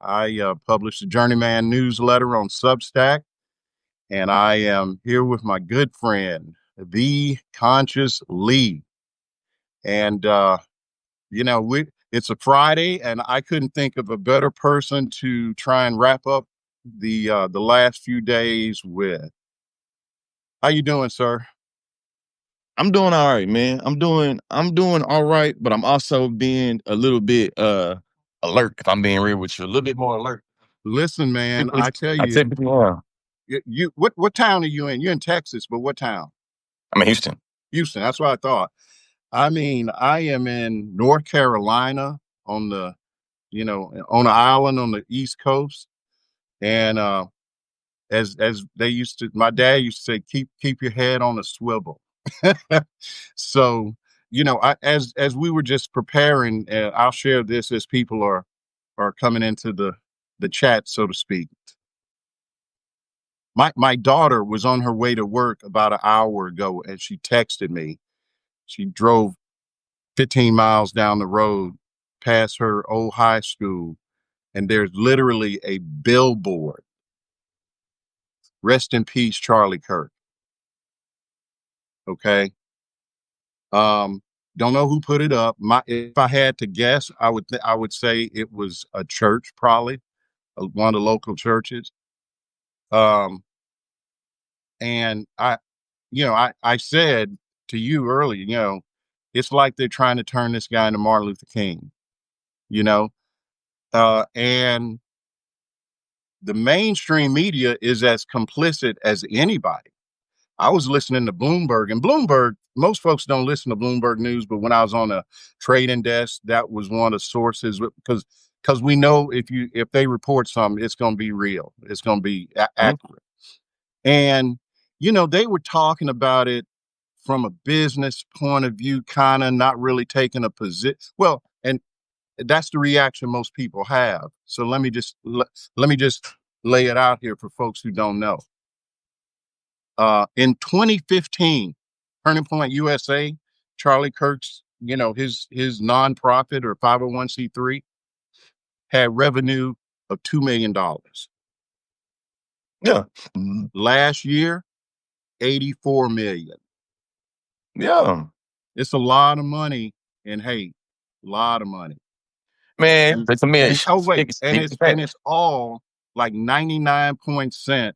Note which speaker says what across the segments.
Speaker 1: I publish the Journeyman newsletter on Substack, and I am here with my good friend, the Conscious Lee. And it's a Friday, and I couldn't think of a better person to try and wrap up the last few days with. How you doing, sir?
Speaker 2: I'm doing all right, man. I'm doing all right, but I'm also being a little bit alert, if I'm being real with you. A little bit more alert.
Speaker 1: Listen, man,
Speaker 2: Typically,
Speaker 1: I tell
Speaker 2: I
Speaker 1: you,
Speaker 2: typically am.
Speaker 1: what town are you in? You're in Texas, but what town?
Speaker 2: I'm in Houston.
Speaker 1: Houston. That's what I thought. I mean, I am in North Carolina on on an island on the East Coast. And as they used to, my dad used to say, keep your head on a swivel. So, as we were just preparing, I'll share this as people are coming into the chat, so to speak. My daughter was on her way to work about an hour ago, and she texted me. She drove 15 miles down the road past her old high school, and there's literally a billboard. Rest in peace, Charlie Kirk. Okay. Um, don't know who put it up. If I had to guess, I would say it was a church, probably one of the local churches. Um, and I said to you earlier, it's like they're trying to turn this guy into Martin Luther King, you know, and the mainstream media is as complicit as anybody. I was listening to Bloomberg, and Bloomberg, most folks don't listen to Bloomberg News, but when I was on a trading desk, that was one of the sources because we know if they report something, it's going to be real, it's going to be
Speaker 2: Mhm.
Speaker 1: accurate. And they were talking about it from a business point of view, kind of not really taking a position. Well, and that's the reaction most people have. So let me just lay it out here for folks who don't know. In 2015, Turning Point USA, Charlie Kirk's, his nonprofit or 501c3 had revenue of $2 million.
Speaker 2: Yeah. Mhm.
Speaker 1: Last year, 84 million.
Speaker 2: Yeah.
Speaker 1: It's a lot of money, and hey, a lot of money.
Speaker 2: Man,
Speaker 1: And
Speaker 2: it's a man.
Speaker 1: and oh wait, and
Speaker 2: Big
Speaker 1: it's
Speaker 2: fact.
Speaker 1: and it's all like 99%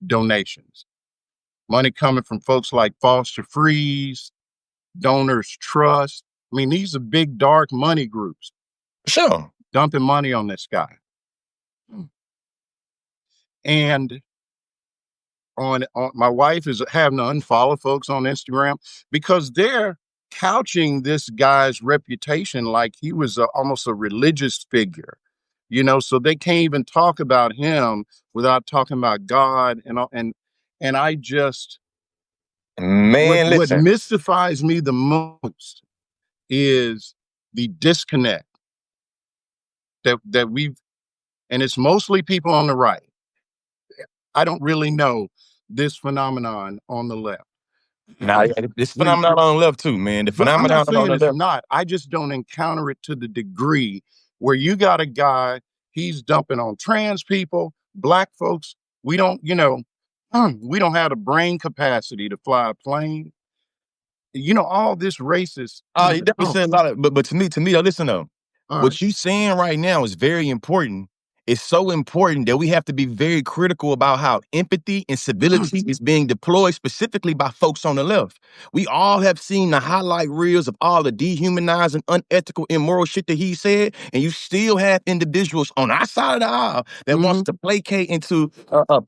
Speaker 1: donations. Money coming from folks like Foster Freeze, Donors Trust. I mean, these are big, dark money groups
Speaker 2: Sure.
Speaker 1: dumping money on this guy. And on my wife is having to unfollow folks on Instagram because they're couching this guy's reputation like he was almost a religious figure, so they can't even talk about him without talking about God and I just
Speaker 2: Man,
Speaker 1: what
Speaker 2: listen.
Speaker 1: mystifies me the most is the disconnect that we've, and it's mostly people on the right. I don't really know this phenomenon on the left.
Speaker 2: Now, this
Speaker 1: we,
Speaker 2: phenomenon on the left too, man. The
Speaker 1: but I'm not
Speaker 2: phenomenon on
Speaker 1: saying
Speaker 2: the
Speaker 1: it's
Speaker 2: left.
Speaker 1: not. I just don't encounter it to the degree where you got a guy, he's dumping on trans people, black folks. We don't, we don't have the brain capacity to fly a plane. All this racist.
Speaker 2: You definitely
Speaker 1: Oh,
Speaker 2: saying a lot of, but to me, though, listen though.
Speaker 1: all right.
Speaker 2: What you saying right now is very important. It's so important that we have to be very critical about how empathy and civility is being deployed specifically by folks on the left. We all have seen the highlight reels of all the dehumanizing, unethical, immoral shit that he said, and you still have individuals on our side of the aisle that wants to placate into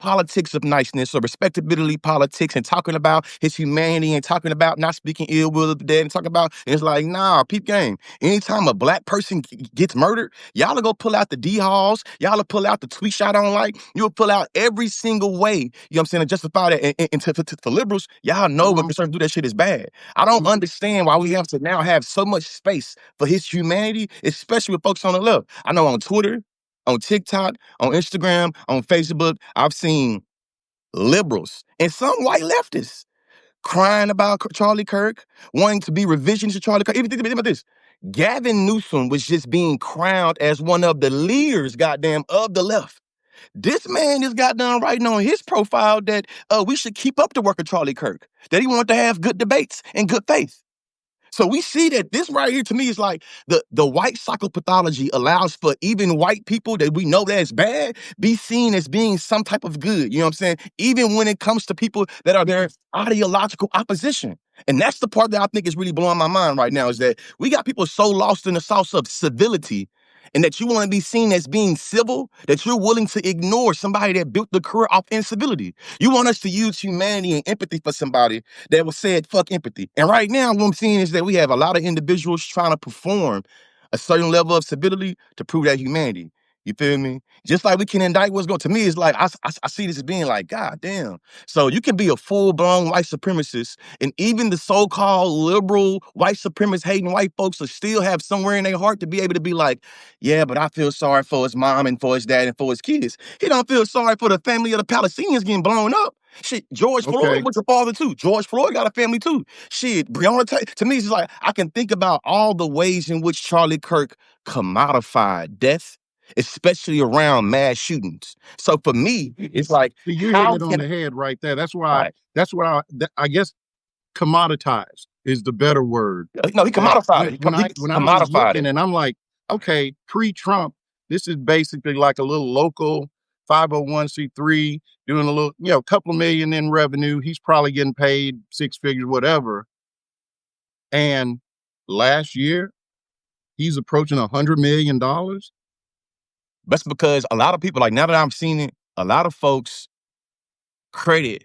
Speaker 2: politics of niceness or respectability politics and talking about his humanity and talking about not speaking ill will of the dead and talking about, and it's like, nah, peep game. Anytime a black person gets murdered, y'all will go pull out the D-Halls, y'all will pull out the tweet shot I don't like, you'll pull out every single way, you know what I'm saying, to justify that. And for liberals, y'all know when conservatives do that shit is bad. I don't understand why we have to now have so much space for his humanity, especially with folks on the left. I know on Twitter, on TikTok, on Instagram, on Facebook, I've seen liberals and some white leftists crying about Charlie Kirk, wanting to be revisionist to Charlie Kirk. Even think about this. Gavin Newsom was just being crowned as one of the leaders, goddamn, of the left. This man just got done writing on his profile that we should keep up the work of Charlie Kirk, that he wanted to have good debates and good faith. So we see that this right here to me is like the white psychopathology allows for even white people that we know that's bad be seen as being some type of good. You know what I'm saying? Even when it comes to people that are their ideological opposition. And that's the part that I think is really blowing my mind right now is that we got people so lost in the sauce of civility and that you want to be seen as being civil, that you're willing to ignore somebody that built the career off incivility. You want us to use humanity and empathy for somebody that was said, fuck empathy. And right now, what I'm seeing is that we have a lot of individuals trying to perform a certain level of civility to prove that humanity. You feel me? Just like we can indict what's going to me, it's like I see this as being like, God damn. So you can be a full-blown white supremacist, and even the so-called liberal white supremacist hating white folks will still have somewhere in their heart to be able to be like, yeah, but I feel sorry for his mom and for his dad and for his kids. He don't feel sorry for the family of the Palestinians getting blown up. Shit, George Floyd
Speaker 1: Okay.
Speaker 2: was a father too. George Floyd got a family too. Shit, Breonna Taylor. To me, it's like I can think about all the ways in which Charlie Kirk commodified death, especially around mass shootings. So for me, it's like,
Speaker 1: See, you're hitting
Speaker 2: how
Speaker 1: it on
Speaker 2: can
Speaker 1: the head right there. That's why.
Speaker 2: right?
Speaker 1: That's what I guess commoditized is the better word.
Speaker 2: No, he
Speaker 1: That
Speaker 2: commodified it. He
Speaker 1: when I was
Speaker 2: commodified
Speaker 1: looking
Speaker 2: it.
Speaker 1: and I'm like, okay, pre-Trump, this is basically like a little local 501c3 doing a little, couple of million in revenue. He's probably getting paid six figures, whatever. And last year, he's approaching $100 million.
Speaker 2: That's because a lot of people, like now that I'm seeing it, a lot of folks credit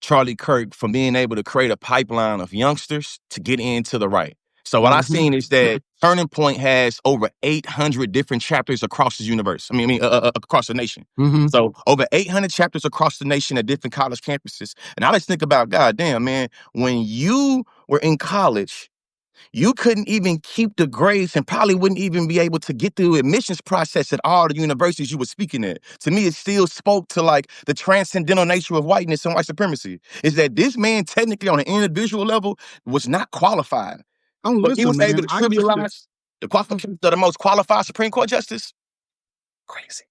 Speaker 2: Charlie Kirk from being able to create a pipeline of youngsters to get into the right. So what I've
Speaker 1: Mm-hmm.
Speaker 2: seen is that Turning Point has over 800 different chapters across the universe. Across the nation.
Speaker 1: Mm-hmm.
Speaker 2: So over 800 chapters across the nation at different college campuses. And I just think about, God damn, man, when you were in college, you couldn't even keep the grades and probably wouldn't even be able to get through admissions process at all the universities you were speaking at. To me, it still spoke to like the transcendental nature of whiteness and white supremacy. Is that this man technically on an individual level was not qualified,
Speaker 1: Oh,
Speaker 2: but he
Speaker 1: listen,
Speaker 2: was able
Speaker 1: man,
Speaker 2: to
Speaker 1: I used to
Speaker 2: trivialize the qualifications of the most qualified Supreme Court justice? Crazy.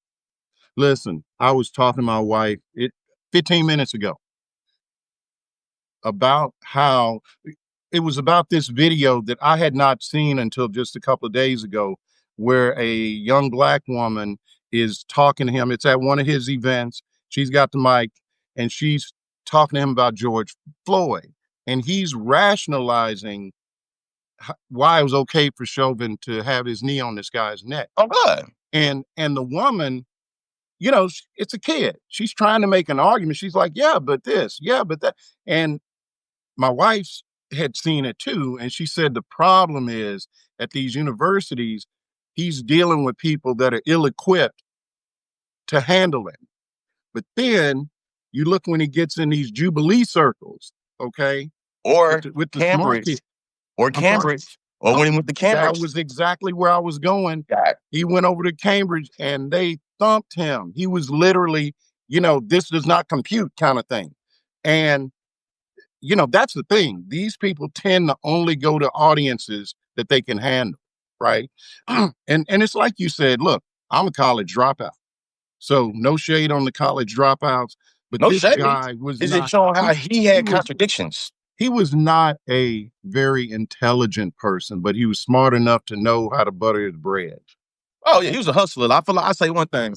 Speaker 1: listen. I was talking to my wife 15 minutes ago about how it was about this video that I had not seen until just a couple of days ago, where a young black woman is talking to him. It's at one of his events. She's got the mic and she's talking to him about George Floyd. And he's rationalizing why it was okay for Chauvin to have his knee on this guy's neck.
Speaker 2: Oh, good.
Speaker 1: And the woman, it's a kid. She's trying to make an argument. She's like, yeah, but this, yeah, but that. And my wife had seen it too, and she said the problem is at these universities, he's dealing with people that are ill-equipped to handle it. But then you look when he gets in these jubilee circles, okay,
Speaker 2: Or
Speaker 1: with the smart
Speaker 2: Cambridge.
Speaker 1: kids.
Speaker 2: Or
Speaker 1: I'm sorry.
Speaker 2: Cambridge. Or when he went to
Speaker 1: That
Speaker 2: Cambridge.
Speaker 1: was exactly where I was going.
Speaker 2: God.
Speaker 1: He went over to Cambridge and they thumped him. He was literally, this does not compute kind of thing. And that's the thing. These people tend to only go to audiences that they can handle, right? And it's like you said, look, I'm a college dropout. So no shade on the college dropouts, but
Speaker 2: No
Speaker 1: this
Speaker 2: shade.
Speaker 1: guy was
Speaker 2: Is it
Speaker 1: not
Speaker 2: showing how he
Speaker 1: he
Speaker 2: had
Speaker 1: was
Speaker 2: contradictions?
Speaker 1: he was not a very intelligent person, but he was smart enough to know how to butter his bread.
Speaker 2: Oh yeah, he was a hustler. I feel like I say one thing.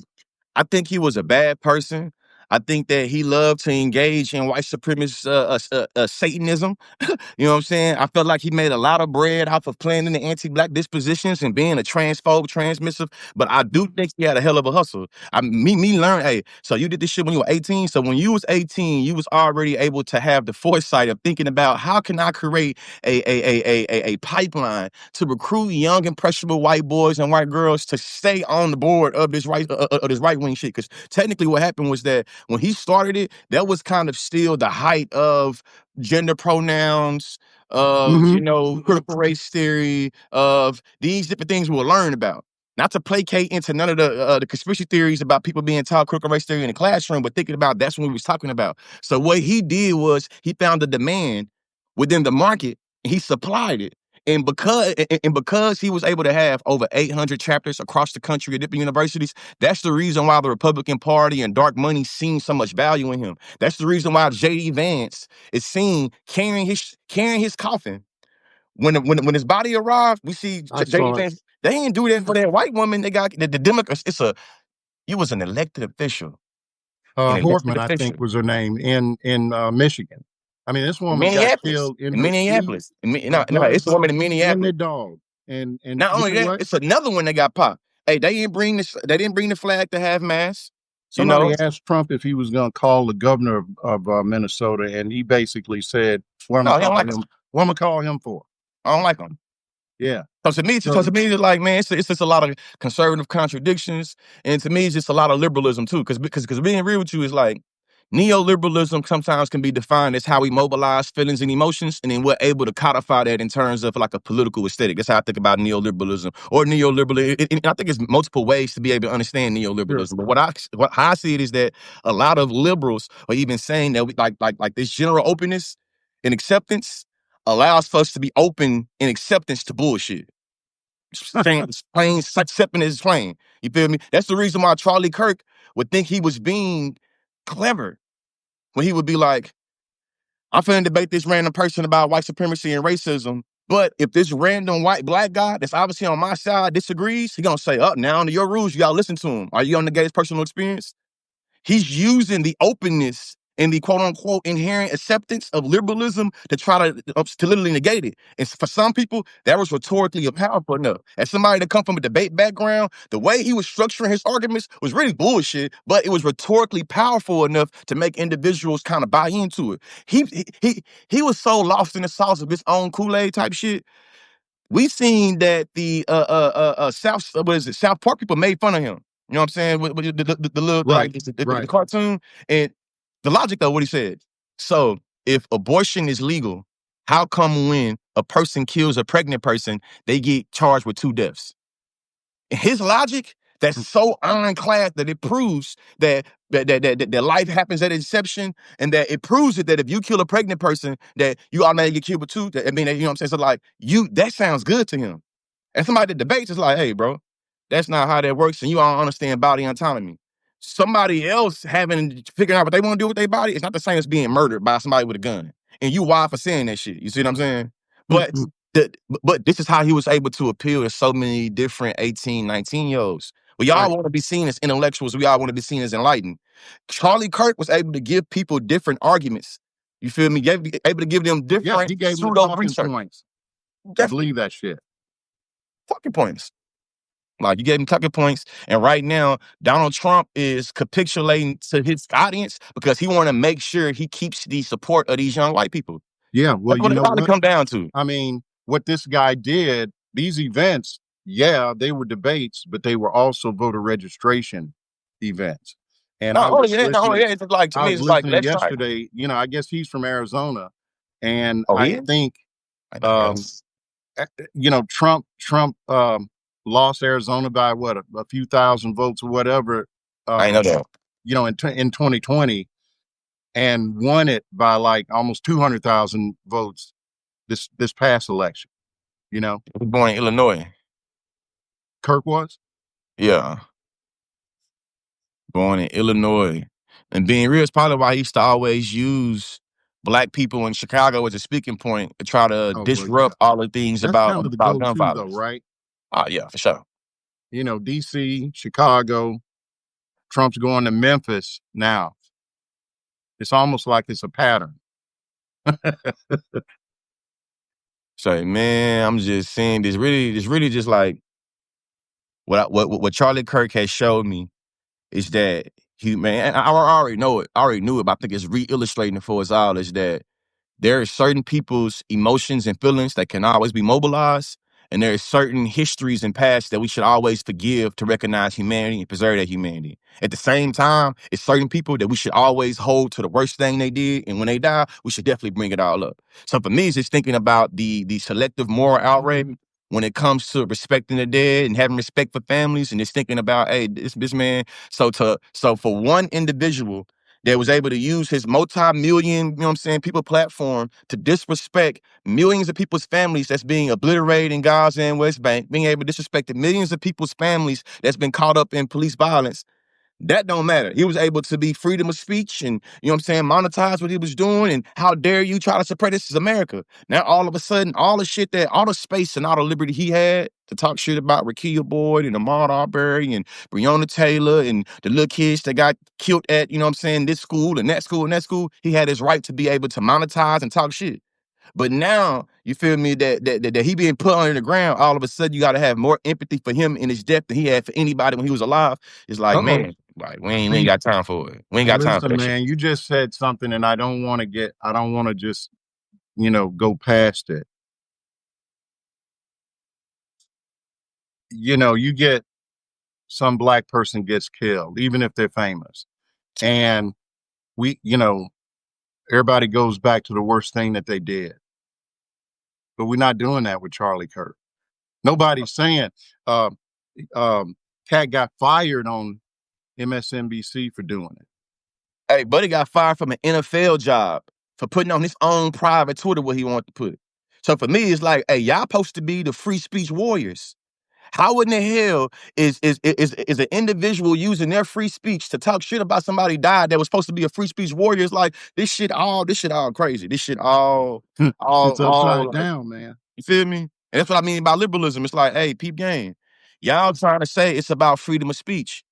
Speaker 2: I think he was a bad person. I think that he loved to engage in white supremacist Satanism. You know what I'm saying? I felt like he made a lot of bread off of playing in the anti-black dispositions and being a transphobe, transmissive. But I do think he had a hell of a hustle. Me learn. Hey, so you did this shit when you were 18. So when you was 18, you was already able to have the foresight of thinking about how can I create a pipeline to recruit young impressionable white boys and white girls to stay on the board of this right wing shit. Because technically, what happened was that when he started it, that was kind of still the height of gender pronouns, of
Speaker 1: Mm-hmm.
Speaker 2: critical race theory, of these different things we'll learn about. Not to placate into none of the conspiracy theories about people being taught critical race theory in the classroom, but thinking about that's what we was talking about. So what he did was he found a demand within the market and he supplied it. And because he was able to have over 800 chapters across the country at different universities, that's the reason why the Republican Party and dark money seen so much value in him. That's the reason why J.D. Vance is seen carrying his coffin. When his body arrived, we see
Speaker 1: I
Speaker 2: J.D.
Speaker 1: saw it.
Speaker 2: Vance. They didn't do that for that white woman. They got the Democrats. You was an elected official, an elected
Speaker 1: Hortman, I
Speaker 2: official.
Speaker 1: think, was her name in Michigan. I mean, this
Speaker 2: In
Speaker 1: woman got
Speaker 2: Minneapolis.
Speaker 1: killed in
Speaker 2: In
Speaker 1: her sleep,
Speaker 2: Minneapolis. No,
Speaker 1: her
Speaker 2: it's a woman in
Speaker 1: husband, and
Speaker 2: Minneapolis.
Speaker 1: their dog. And
Speaker 2: Not
Speaker 1: you
Speaker 2: only
Speaker 1: know
Speaker 2: that,
Speaker 1: what?
Speaker 2: it's another one that got popped. Hey, they didn't bring the flag to have mass. You
Speaker 1: Somebody
Speaker 2: know?
Speaker 1: asked Trump if he was going to call the governor of Minnesota, and he basically said, "What am I
Speaker 2: No, they don't
Speaker 1: call
Speaker 2: like
Speaker 1: him?
Speaker 2: them.
Speaker 1: What am I call him for?"
Speaker 2: I don't like them.
Speaker 1: Yeah.
Speaker 2: So
Speaker 1: So
Speaker 2: to me, it's like, man, it's just a lot of conservative contradictions, and to me, it's just a lot of liberalism too. Because being real with you is like neoliberalism sometimes can be defined as how we mobilize feelings and emotions, and then we're able to codify that in terms of like a political aesthetic. That's how I think about neoliberalism or neoliberalism. I think it's multiple ways to be able to understand
Speaker 1: sure.
Speaker 2: neoliberalism. But how I see it is that a lot of liberals are even saying that we like this general openness and acceptance allows for us to be open in acceptance to bullshit. Saying it's plain, accepting is plain. You feel me? That's the reason why Charlie Kirk would think he was being clever when he would be like, I'm finna debate this random person about white supremacy and racism. But if this random white black guy that's obviously on my side disagrees, he gonna say, now under your rules, you gotta listen to him. Are you gonna negate his personal experience? He's using the openness and the quote unquote inherent acceptance of liberalism to try to literally negate it. And for some people, that was rhetorically powerful enough. As somebody that come from a debate background, the way he was structuring his arguments was really bullshit, but it was rhetorically powerful enough to make individuals kind of buy into it. He was so lost in the sauce of his own Kool-Aid type shit. We seen that the South Park people made fun of him. You know what I'm saying? With the little
Speaker 1: Right.
Speaker 2: the
Speaker 1: Right.
Speaker 2: cartoon and the logic of what he said. So if abortion is legal, how come when a person kills a pregnant person, they get charged with 2 deaths? His logic that's so ironclad that it proves that life happens at inception, and that it proves it that if you kill a pregnant person, that you automatically get killed with two. I mean, you know what I'm saying? So like that sounds good to him. And somebody that debates is like, hey, bro, that's not how that works, and you don't understand body autonomy. Somebody else figuring out what they want to do with their body is not the same as being murdered by somebody with a gun. And you wild for saying that shit. You see what I'm saying? But the, but this is how he was able to appeal to so many different 18, 19-year-olds. We all
Speaker 1: Right.
Speaker 2: want to be seen as intellectuals. We all want to be seen as enlightened. Charlie Kirk was able to give people different arguments. You feel me? Able to give them
Speaker 1: Yeah,
Speaker 2: different
Speaker 1: he gave him the
Speaker 2: pseudo
Speaker 1: talking
Speaker 2: research.
Speaker 1: points. I
Speaker 2: Definitely
Speaker 1: believe that shit.
Speaker 2: talking points. Like you gave him talking points, and right now Donald Trump is capitulating to his audience because he want to make sure he keeps the support of these young white people.
Speaker 1: Yeah. Well,
Speaker 2: That's
Speaker 1: you
Speaker 2: what it
Speaker 1: know
Speaker 2: probably
Speaker 1: what?
Speaker 2: come down to.
Speaker 1: I mean, what this guy did, these events, yeah, they were debates, but they were also voter registration events. And I was
Speaker 2: Not only
Speaker 1: listening,
Speaker 2: that, it's just like to
Speaker 1: I
Speaker 2: me,
Speaker 1: was
Speaker 2: it's like
Speaker 1: listening
Speaker 2: that's right.
Speaker 1: yesterday. I guess he's from Arizona, and
Speaker 2: Oh,
Speaker 1: I
Speaker 2: he is?
Speaker 1: think,
Speaker 2: I know
Speaker 1: um,
Speaker 2: yes.
Speaker 1: Trump lost Arizona by what a few thousand votes or whatever,
Speaker 2: I ain't know
Speaker 1: um,
Speaker 2: that.
Speaker 1: in 2020, and won it by like almost 200,000 votes this past election. You know,
Speaker 2: He was born in Illinois.
Speaker 1: Kirk was.
Speaker 2: Yeah, born in Illinois. And being real is probably why he used to always use black people in Chicago as a speaking point to try to
Speaker 1: Oh well, yeah.
Speaker 2: disrupt all the things
Speaker 1: That's
Speaker 2: about
Speaker 1: kind of the
Speaker 2: gun
Speaker 1: go-to though,
Speaker 2: violence.
Speaker 1: right?
Speaker 2: Oh, yeah, for sure.
Speaker 1: DC, Chicago. Trump's going to Memphis now. It's almost like it's a pattern.
Speaker 2: So, man, I'm just saying this really just like what Charlie Kirk has showed me is that man, I already know it. I already knew it, but I think it's re-illustrating it for us all is that there are certain people's emotions and feelings that can always be mobilized. And there are certain histories and pasts that we should always forgive to recognize humanity and preserve that humanity. At the same time, it's certain people that we should always hold to the worst thing they did. And when they die, we should definitely bring it all up. So for me, it's just thinking about the selective moral outrage when it comes to respecting the dead and having respect for families and just thinking about, hey, this man. So for one individual that was able to use his multi-million, you know what I'm saying, people platform to disrespect millions of people's families that's being obliterated in Gaza and West Bank, being able to disrespect the millions of people's families that's been caught up in police violence. That don't matter. He was able to be freedom of speech and, you know what I'm saying, monetize what he was doing. And how dare you try to suppress this is America. Now, all of a sudden, all the shit that, all the space and all the liberty he had to talk shit about Rakia Boyd and Ahmaud Arbery and Breonna Taylor and the little kids that got killed at, you know what I'm saying, this school and that school and that school, he had his right to be able to monetize and talk shit. But now, you feel me, that he being put under the ground, all of a sudden you got to have more empathy for him in his death than he had for anybody when he was alive. It's like,
Speaker 1: Uh-oh.
Speaker 2: man, like we ain't
Speaker 1: See,
Speaker 2: got time for it. We ain't got time for
Speaker 1: listen,
Speaker 2: that shit.
Speaker 1: man, you just said something, and I don't want to just, go past it. You get some black person gets killed, even if they're famous. And everybody goes back to the worst thing that they did. But we're not doing that with Charlie Kirk. Nobody's saying uh, Cat got fired on MSNBC for doing it.
Speaker 2: Hey, Buddy got fired from an NFL job for putting on his own private Twitter what he wanted to put. So for me, it's like, hey, y'all supposed to be the free speech warriors. How in the hell is an individual using their free speech to talk shit about somebody died that was supposed to be a free speech warrior? It's like this shit all crazy. This shit
Speaker 1: It's
Speaker 2: all
Speaker 1: upside
Speaker 2: like,
Speaker 1: down, man.
Speaker 2: you feel me? And that's what I mean by liberalism. It's like, hey, peep game. Y'all trying to say it's about freedom of speech.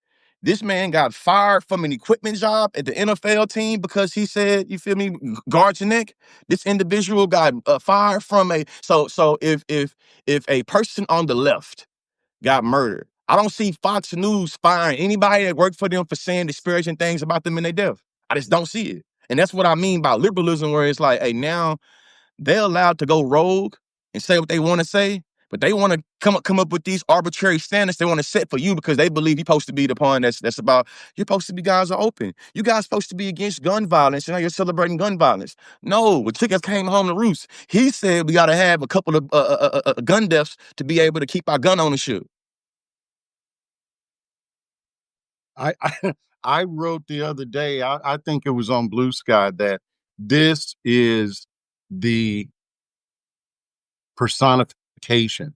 Speaker 2: This man got fired from an equipment job at the NFL team because he said, you feel me, guard your neck. This individual got fired from a so if a person on the left got murdered, I don't see Fox News firing anybody that worked for them for saying disparaging things about them in their death. I just don't see it. And that's what I mean by liberalism, where it's like, hey, now they're allowed to go rogue and say what they want to say, but they want to come up with these arbitrary standards they want to set for you because they believe you're supposed to be the pawn that's about, you're supposed to be, guys are open. You guys supposed to be against gun violence, and now you're celebrating gun violence. No, when chickens came home to roost, he said we got to have a couple of gun deaths to be able to keep our gun ownership.
Speaker 1: I I wrote the other day, I think it was on Blue Sky, that this is the personification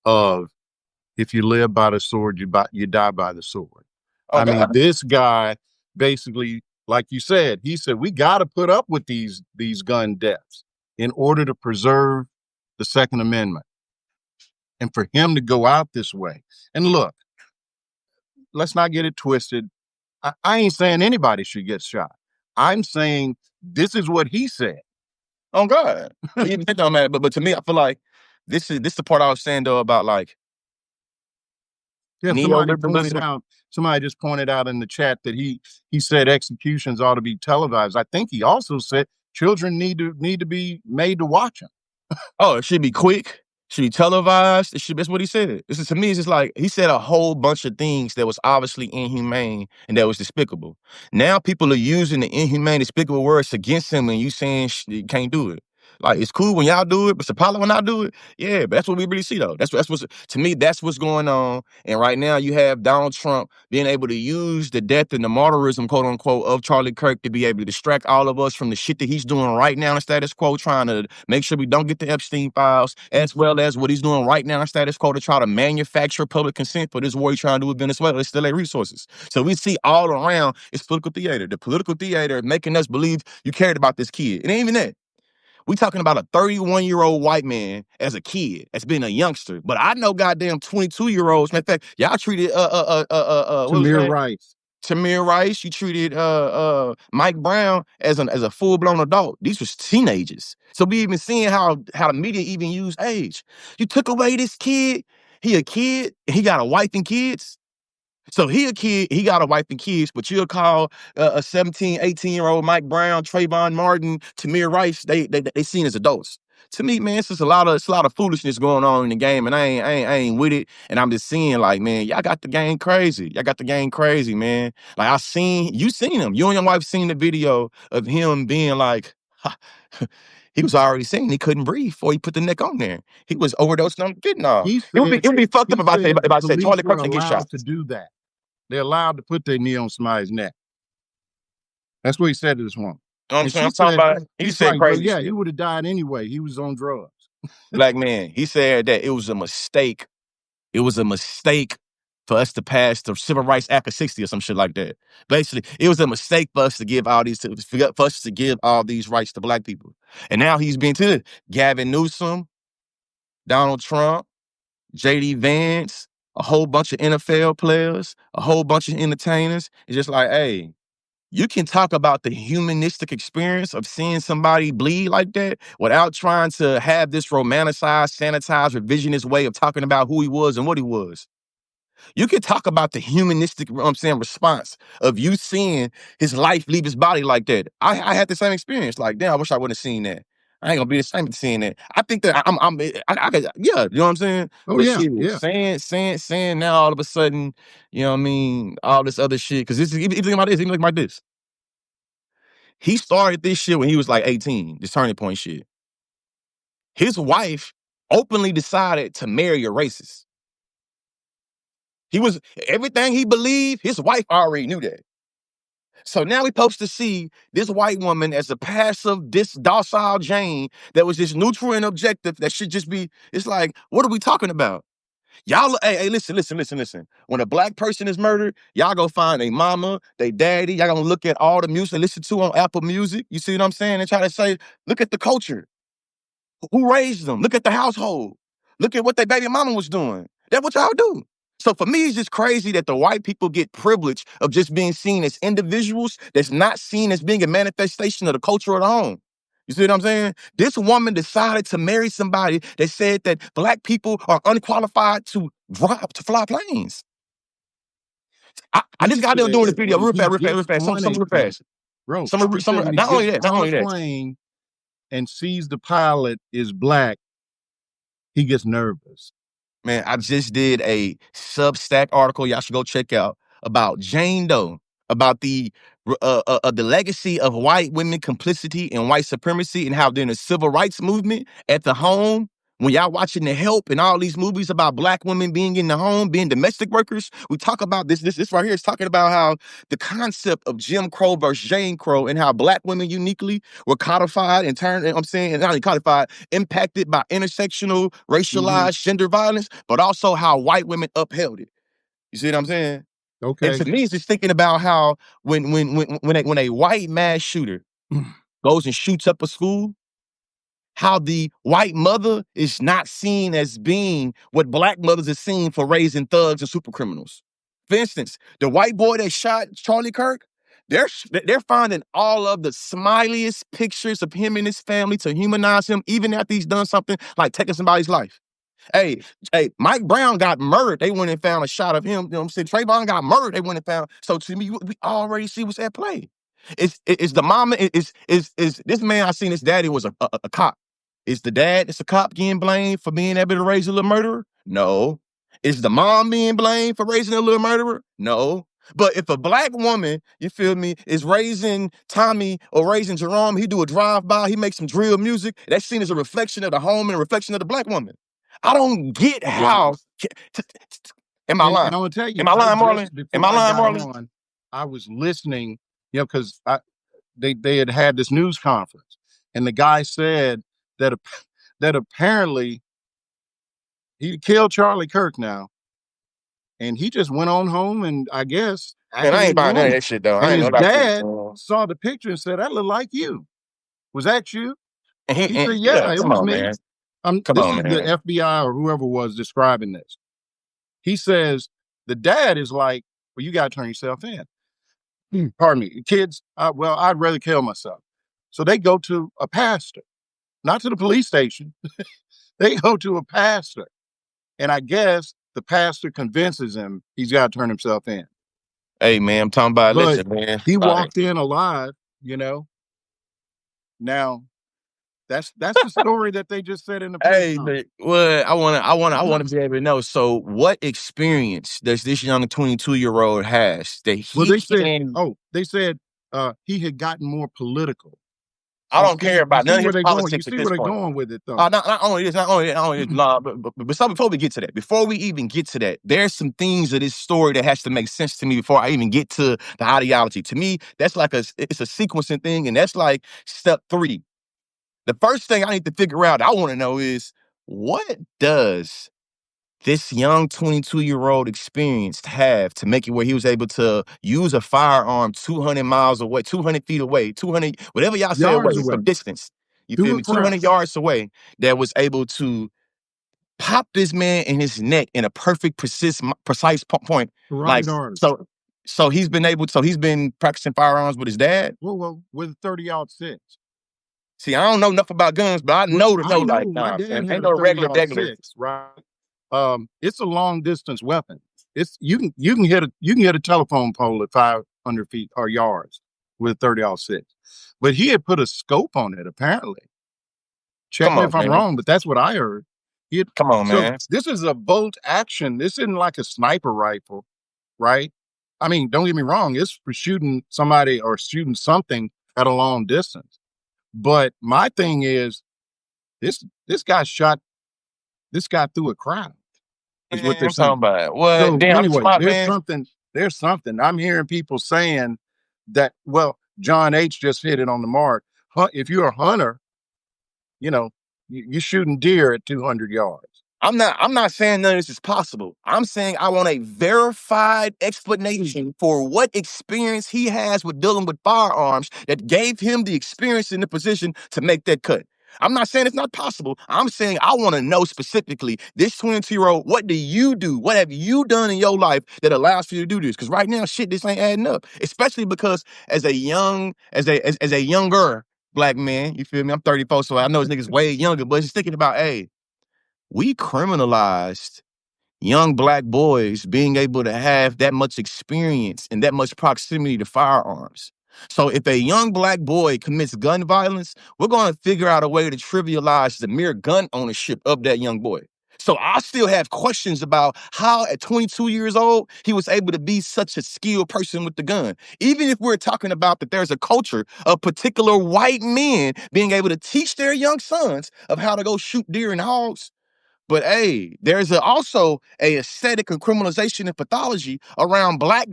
Speaker 1: of, if you live by the sword, you die by the sword.
Speaker 2: Oh
Speaker 1: I mean,
Speaker 2: God.
Speaker 1: this guy basically, like you said, he said we got to put up with these gun deaths in order to preserve the Second Amendment. And for him to go out this way, and look, let's not get it twisted. I ain't saying anybody should get shot. I'm saying this is what he said.
Speaker 2: Oh God. It don't matter. But to me, I feel like this the part I was saying though about like
Speaker 1: Yeah,
Speaker 2: neoliberalism.
Speaker 1: somebody just pointed out in the chat that he said executions ought to be televised. I think he also said children need to be made to watch them.
Speaker 2: Oh, it should be quick. Should be televised. That's what he said. This is, to me, it's just like he said a whole bunch of things that was obviously inhumane and that was despicable. Now people are using the inhumane, despicable words against him, and you saying you can't do it. Like, it's cool when y'all do it, but it's a problem when I do it. Yeah, but that's what we really see though. That's what's, to me, that's what's going on. And right now you have Donald Trump being able to use the death and the martyrism, quote unquote, of Charlie Kirk to be able to distract all of us from the shit that he's doing right now in status quo, trying to make sure we don't get the Epstein files, as well as what he's doing right now in status quo to try to manufacture public consent for this war he's trying to do with Venezuela. It's still their resources. So we see all around it's political theater. The political theater making us believe you cared about this kid. It ain't even that. We talking about a 31-year-old white man as a kid, as being a youngster. But I know goddamn 22-year-olds. Matter of fact, y'all treated what was his
Speaker 1: Tamir
Speaker 2: name?
Speaker 1: Rice.
Speaker 2: Tamir Rice. You treated Mike Brown as a full-blown adult. These was teenagers. So we even seeing how the media even use age. You took away this kid. He a kid. He got a wife and kids. So he a kid, he got a wife and kids, but you'll call a 17, 18-year-old Mike Brown, Trayvon Martin, Tamir Rice, they seen as adults. To me, man, it's a lot of foolishness going on in the game, and I ain't with it. And I'm just seeing, like, man, y'all got the game crazy. Y'all got the game crazy, man. Like, you seen him. You and your wife seen the video of him being like, he was already saying he couldn't breathe before he put the neck on there. He was overdosing on fentanyl.
Speaker 1: He
Speaker 2: It would be fucked up
Speaker 1: he
Speaker 2: if I say
Speaker 1: said the police
Speaker 2: Charlie
Speaker 1: were
Speaker 2: Kirk didn't get shot.
Speaker 1: allowed to do that. They're allowed to put their knee on somebody's neck. That's what he said to this woman.
Speaker 2: You know what I'm
Speaker 1: And
Speaker 2: saying?
Speaker 1: she
Speaker 2: I'm talking
Speaker 1: said,
Speaker 2: about he
Speaker 1: she's
Speaker 2: said
Speaker 1: like, well,
Speaker 2: crazy
Speaker 1: yeah, he
Speaker 2: shit.
Speaker 1: would have died anyway. He was on drugs.
Speaker 2: Black man, he said that it was a mistake. It was a mistake for us to pass the Civil Rights Act of '60 or some shit like that. Basically, it was a mistake for us to give all these for us to give all these rights to black people. And now he's been to Gavin Newsom, Donald Trump, JD Vance, a whole bunch of NFL players, a whole bunch of entertainers. It's just like, hey, you can talk about the humanistic experience of seeing somebody bleed like that without trying to have this romanticized, sanitized, revisionist way of talking about who he was and what he was. You can talk about the humanistic, you know what I'm saying, response of you seeing his life leave his body like that. I had the same experience. Like, damn, I wish I wouldn't have seen that. I ain't gonna be the same as seeing that. I think that I could, yeah, you know what I'm saying?
Speaker 1: Oh,
Speaker 2: But
Speaker 1: yeah,
Speaker 2: shit,
Speaker 1: yeah.
Speaker 2: saying now all of a sudden, you know what I mean, all this other shit. Because this is even even like this. He started this shit when he was like 18, this turning point shit. His wife openly decided to marry a racist. He was everything he believed, his wife already knew that. So now we supposed to see this white woman as a passive, this docile Jane that was just neutral and objective. That should just be, it's like, what are we talking about? Y'all, hey, listen. When a black person is murdered, y'all go find a mama, they daddy. Y'all gonna look at all the music they listen to on Apple Music. You see what I'm saying? And try to say, look at the culture. Who raised them? Look at the household. Look at what their baby mama was doing. That's what y'all do. So for me, it's just crazy that the white people get privilege of just being seen as individuals that's not seen as being a manifestation of the culture of the home. You see what I'm saying? This woman decided to marry somebody that said that black people are unqualified to fly planes. I
Speaker 1: He
Speaker 2: just got there doing the
Speaker 1: said
Speaker 2: video
Speaker 1: when
Speaker 2: real
Speaker 1: he
Speaker 2: fast, real fast, real
Speaker 1: gets
Speaker 2: fast.
Speaker 1: on
Speaker 2: Some
Speaker 1: a
Speaker 2: real fast.
Speaker 1: bro, he
Speaker 2: Some
Speaker 1: said when he
Speaker 2: not only
Speaker 1: gets
Speaker 2: that, not
Speaker 1: on a
Speaker 2: only that.
Speaker 1: plane and sees the pilot is black, he gets nervous.
Speaker 2: Man, I just did a Substack article y'all should go check out about Jane Doe, about the legacy of white women complicity and white supremacy and how during the civil rights movement at the home, when y'all watching The Help and all these movies about black women being in the home, being domestic workers, we talk about this right here is talking about how the concept of Jim Crow versus Jane Crow and how black women uniquely were codified and turned, I'm saying, not only codified, impacted by intersectional,
Speaker 1: Mm-hmm.
Speaker 2: racialized gender violence, but also how white women upheld it. You see what I'm saying? And
Speaker 1: Okay.
Speaker 2: to me, it's just thinking about how when a white mass shooter goes and shoots up a school, how the white mother is not seen as being what black mothers are seen for raising thugs and super criminals. For instance, the white boy that shot Charlie Kirk, they're finding all of the smiliest pictures of him and his family to humanize him, even after he's done something like taking somebody's life. Hey, Mike Brown got murdered. They went and found a shot of him. You know what I'm saying? Trayvon got murdered. They went and found. So to me, we already see what's at play. It's the mama. Is this man? I seen his daddy was a cop. Is the dad that's a cop getting blamed for being able to raise a little murderer? No. Is the mom being blamed for raising a little murderer? No. But if a black woman, you feel me, is raising Tommy or raising Jerome, he do a drive-by, he makes some drill music, that's seen as a reflection of the home and a reflection of the black woman. I don't get
Speaker 1: Well,
Speaker 2: how. Am I
Speaker 1: and
Speaker 2: lying?
Speaker 1: I'm gonna tell
Speaker 2: Am
Speaker 1: you,
Speaker 2: I
Speaker 1: I
Speaker 2: lying,
Speaker 1: just
Speaker 2: Marlon? Am
Speaker 1: before
Speaker 2: I
Speaker 1: I
Speaker 2: lying,
Speaker 1: got
Speaker 2: Marlon?
Speaker 1: on, I was listening, because they had this news conference, and the guy said that that apparently he killed Charlie Kirk now, and he just went on home and I guess
Speaker 2: Man, I
Speaker 1: acting
Speaker 2: ain't
Speaker 1: in
Speaker 2: buying none of
Speaker 1: normal.
Speaker 2: that shit though. I
Speaker 1: And
Speaker 2: ain't
Speaker 1: his
Speaker 2: gonna lie to
Speaker 1: dad
Speaker 2: you.
Speaker 1: saw the picture and said, "That look like you. Was that you?"
Speaker 2: And
Speaker 1: He said,
Speaker 2: yeah,
Speaker 1: "Yeah, it
Speaker 2: come
Speaker 1: was
Speaker 2: on,
Speaker 1: me."
Speaker 2: man. Come
Speaker 1: This
Speaker 2: on,
Speaker 1: is the
Speaker 2: man.
Speaker 1: FBI or whoever was describing this. He says the dad is like, "Well, you got to turn yourself in." Pardon me, kids. Well, I'd rather kill myself. So they go to a pastor, not to the police station. They go to a pastor, and I guess the pastor convinces him he's got to turn himself in.
Speaker 2: Hey, man, I'm talking about.
Speaker 1: But
Speaker 2: Listen, man.
Speaker 1: he
Speaker 2: Like,
Speaker 1: walked in alive. You know. Now that's the story that they just said in the press
Speaker 2: hey,
Speaker 1: conference.
Speaker 2: but what I want to be able to know. So, what experience does this young 22-year-old has that
Speaker 1: Well,
Speaker 2: he can?
Speaker 1: they said he had gotten more political.
Speaker 2: I don't care
Speaker 1: You
Speaker 2: about none
Speaker 1: see
Speaker 2: of
Speaker 1: where
Speaker 2: his
Speaker 1: they're going. You
Speaker 2: politics at
Speaker 1: see
Speaker 2: this
Speaker 1: where they're
Speaker 2: point.
Speaker 1: going with it, though.
Speaker 2: Not only this, nah, but so before we get to that, before we even get to that, there's some things of this story that has to make sense to me before I even get to the ideology. To me, that's like it's a sequencing thing, and that's like step 3. The first thing I need to figure out, I want to know is what does this young 22-year-old experienced have to make it where he was able to use a firearm 200 miles away, 200 feet away, 200, whatever y'all say away,
Speaker 1: Yards away
Speaker 2: from distance. You
Speaker 1: through
Speaker 2: feel
Speaker 1: a
Speaker 2: me? 200
Speaker 1: crowd,
Speaker 2: yards away, that was able to pop this man in his neck in a perfect, precise point. Like,
Speaker 1: carotid artery.
Speaker 2: so he's been practicing firearms with his dad.
Speaker 1: Whoa, with a 30-06.
Speaker 2: See, I don't know enough about guns, but I know to know,
Speaker 1: I
Speaker 2: like,
Speaker 1: know my
Speaker 2: nah,
Speaker 1: dad
Speaker 2: man,
Speaker 1: had
Speaker 2: ain't
Speaker 1: a
Speaker 2: no
Speaker 1: 30
Speaker 2: regular.
Speaker 1: 6, right? It's a long distance weapon. It's you can hit a telephone pole at 500 feet or yards with a 30-06. But he had put a scope on it, apparently. Check
Speaker 2: Come
Speaker 1: me
Speaker 2: on,
Speaker 1: if I'm
Speaker 2: man.
Speaker 1: wrong, but that's what I heard.
Speaker 2: Come on,
Speaker 1: So
Speaker 2: man.
Speaker 1: this is a bolt action. This isn't like a sniper rifle, right? I mean, don't get me wrong, it's for shooting somebody or shooting something at a long distance. But my thing is this guy shot this guy through a crowd, is what
Speaker 2: Man,
Speaker 1: they're
Speaker 2: I'm talking
Speaker 1: saying.
Speaker 2: about what?
Speaker 1: So
Speaker 2: Damn, I'm
Speaker 1: anyway,
Speaker 2: smart, man.
Speaker 1: there's something. I'm hearing people saying that, well, John H just hit it on the mark. If you're a hunter, you know, you're shooting deer at 200 yards.
Speaker 2: I'm not saying none of this is possible. I'm saying I want a verified explanation for what experience he has with dealing with firearms that gave him the experience in the position to make that cut. I'm not saying it's not possible. I'm saying I want to know specifically, this 22-year-old, what do you do? What have you done in your life that allows for you to do this? Because right now, shit, this ain't adding up. Especially because as a younger black man, you feel me? I'm 34, so I know this nigga's way younger, but just thinking about, hey, we criminalized young black boys being able to have that much experience and that much proximity to firearms. So if a young black boy commits gun violence, we're going to figure out a way to trivialize the mere gun ownership of that young boy. So I still have questions about how at 22 years old, he was able to be such a skilled person with the gun. Even if we're talking about that there's a culture of particular white men being able to teach their young sons of how to go shoot deer and hogs, but hey, there's also a aesthetic and criminalization and pathology around black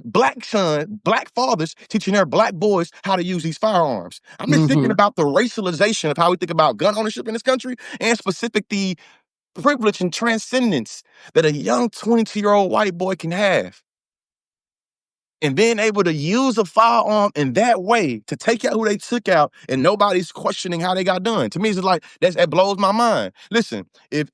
Speaker 2: fathers teaching their black boys how to use these firearms. I'm just thinking
Speaker 1: Hmm.
Speaker 2: about the racialization of how we think about gun ownership in this country, and specific the privilege and transcendence that a young 22-year-old white boy can have. And being able to use a firearm in that way to take out who they took out, and nobody's questioning how they got done. To me, it's like that blows my mind. Listen, if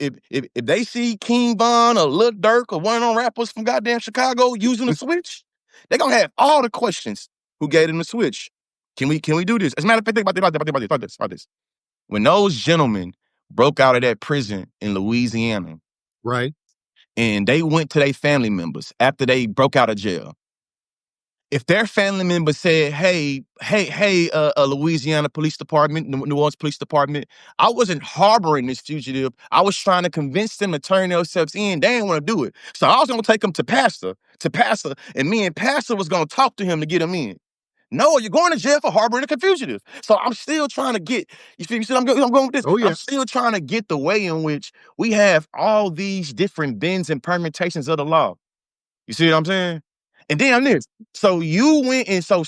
Speaker 2: they see King Von or Lil Durk or one of them rappers from goddamn Chicago using a switch, they're gonna have all the questions. Who gave them the switch? Can we do this? As a matter of fact, think about this. When those gentlemen broke out of that prison in Louisiana
Speaker 1: Right.
Speaker 2: and they went to their family members after they broke out of jail, if their family member said, Louisiana Police Department, New Orleans Police Department, I wasn't harboring this fugitive. I was trying to convince them to turn themselves in. They didn't want to do it. So I was going to take them to Pastor, and me and Pastor was going to talk to him to get him in. No, you're going to jail for harboring a fugitive. So I'm still trying to get, you feel me? I'm going with this.
Speaker 1: Oh
Speaker 2: I'm
Speaker 1: yeah.
Speaker 2: still trying to get the way in which we have all these different bends and permutations of the law. You see what I'm saying? And then this. So you went and so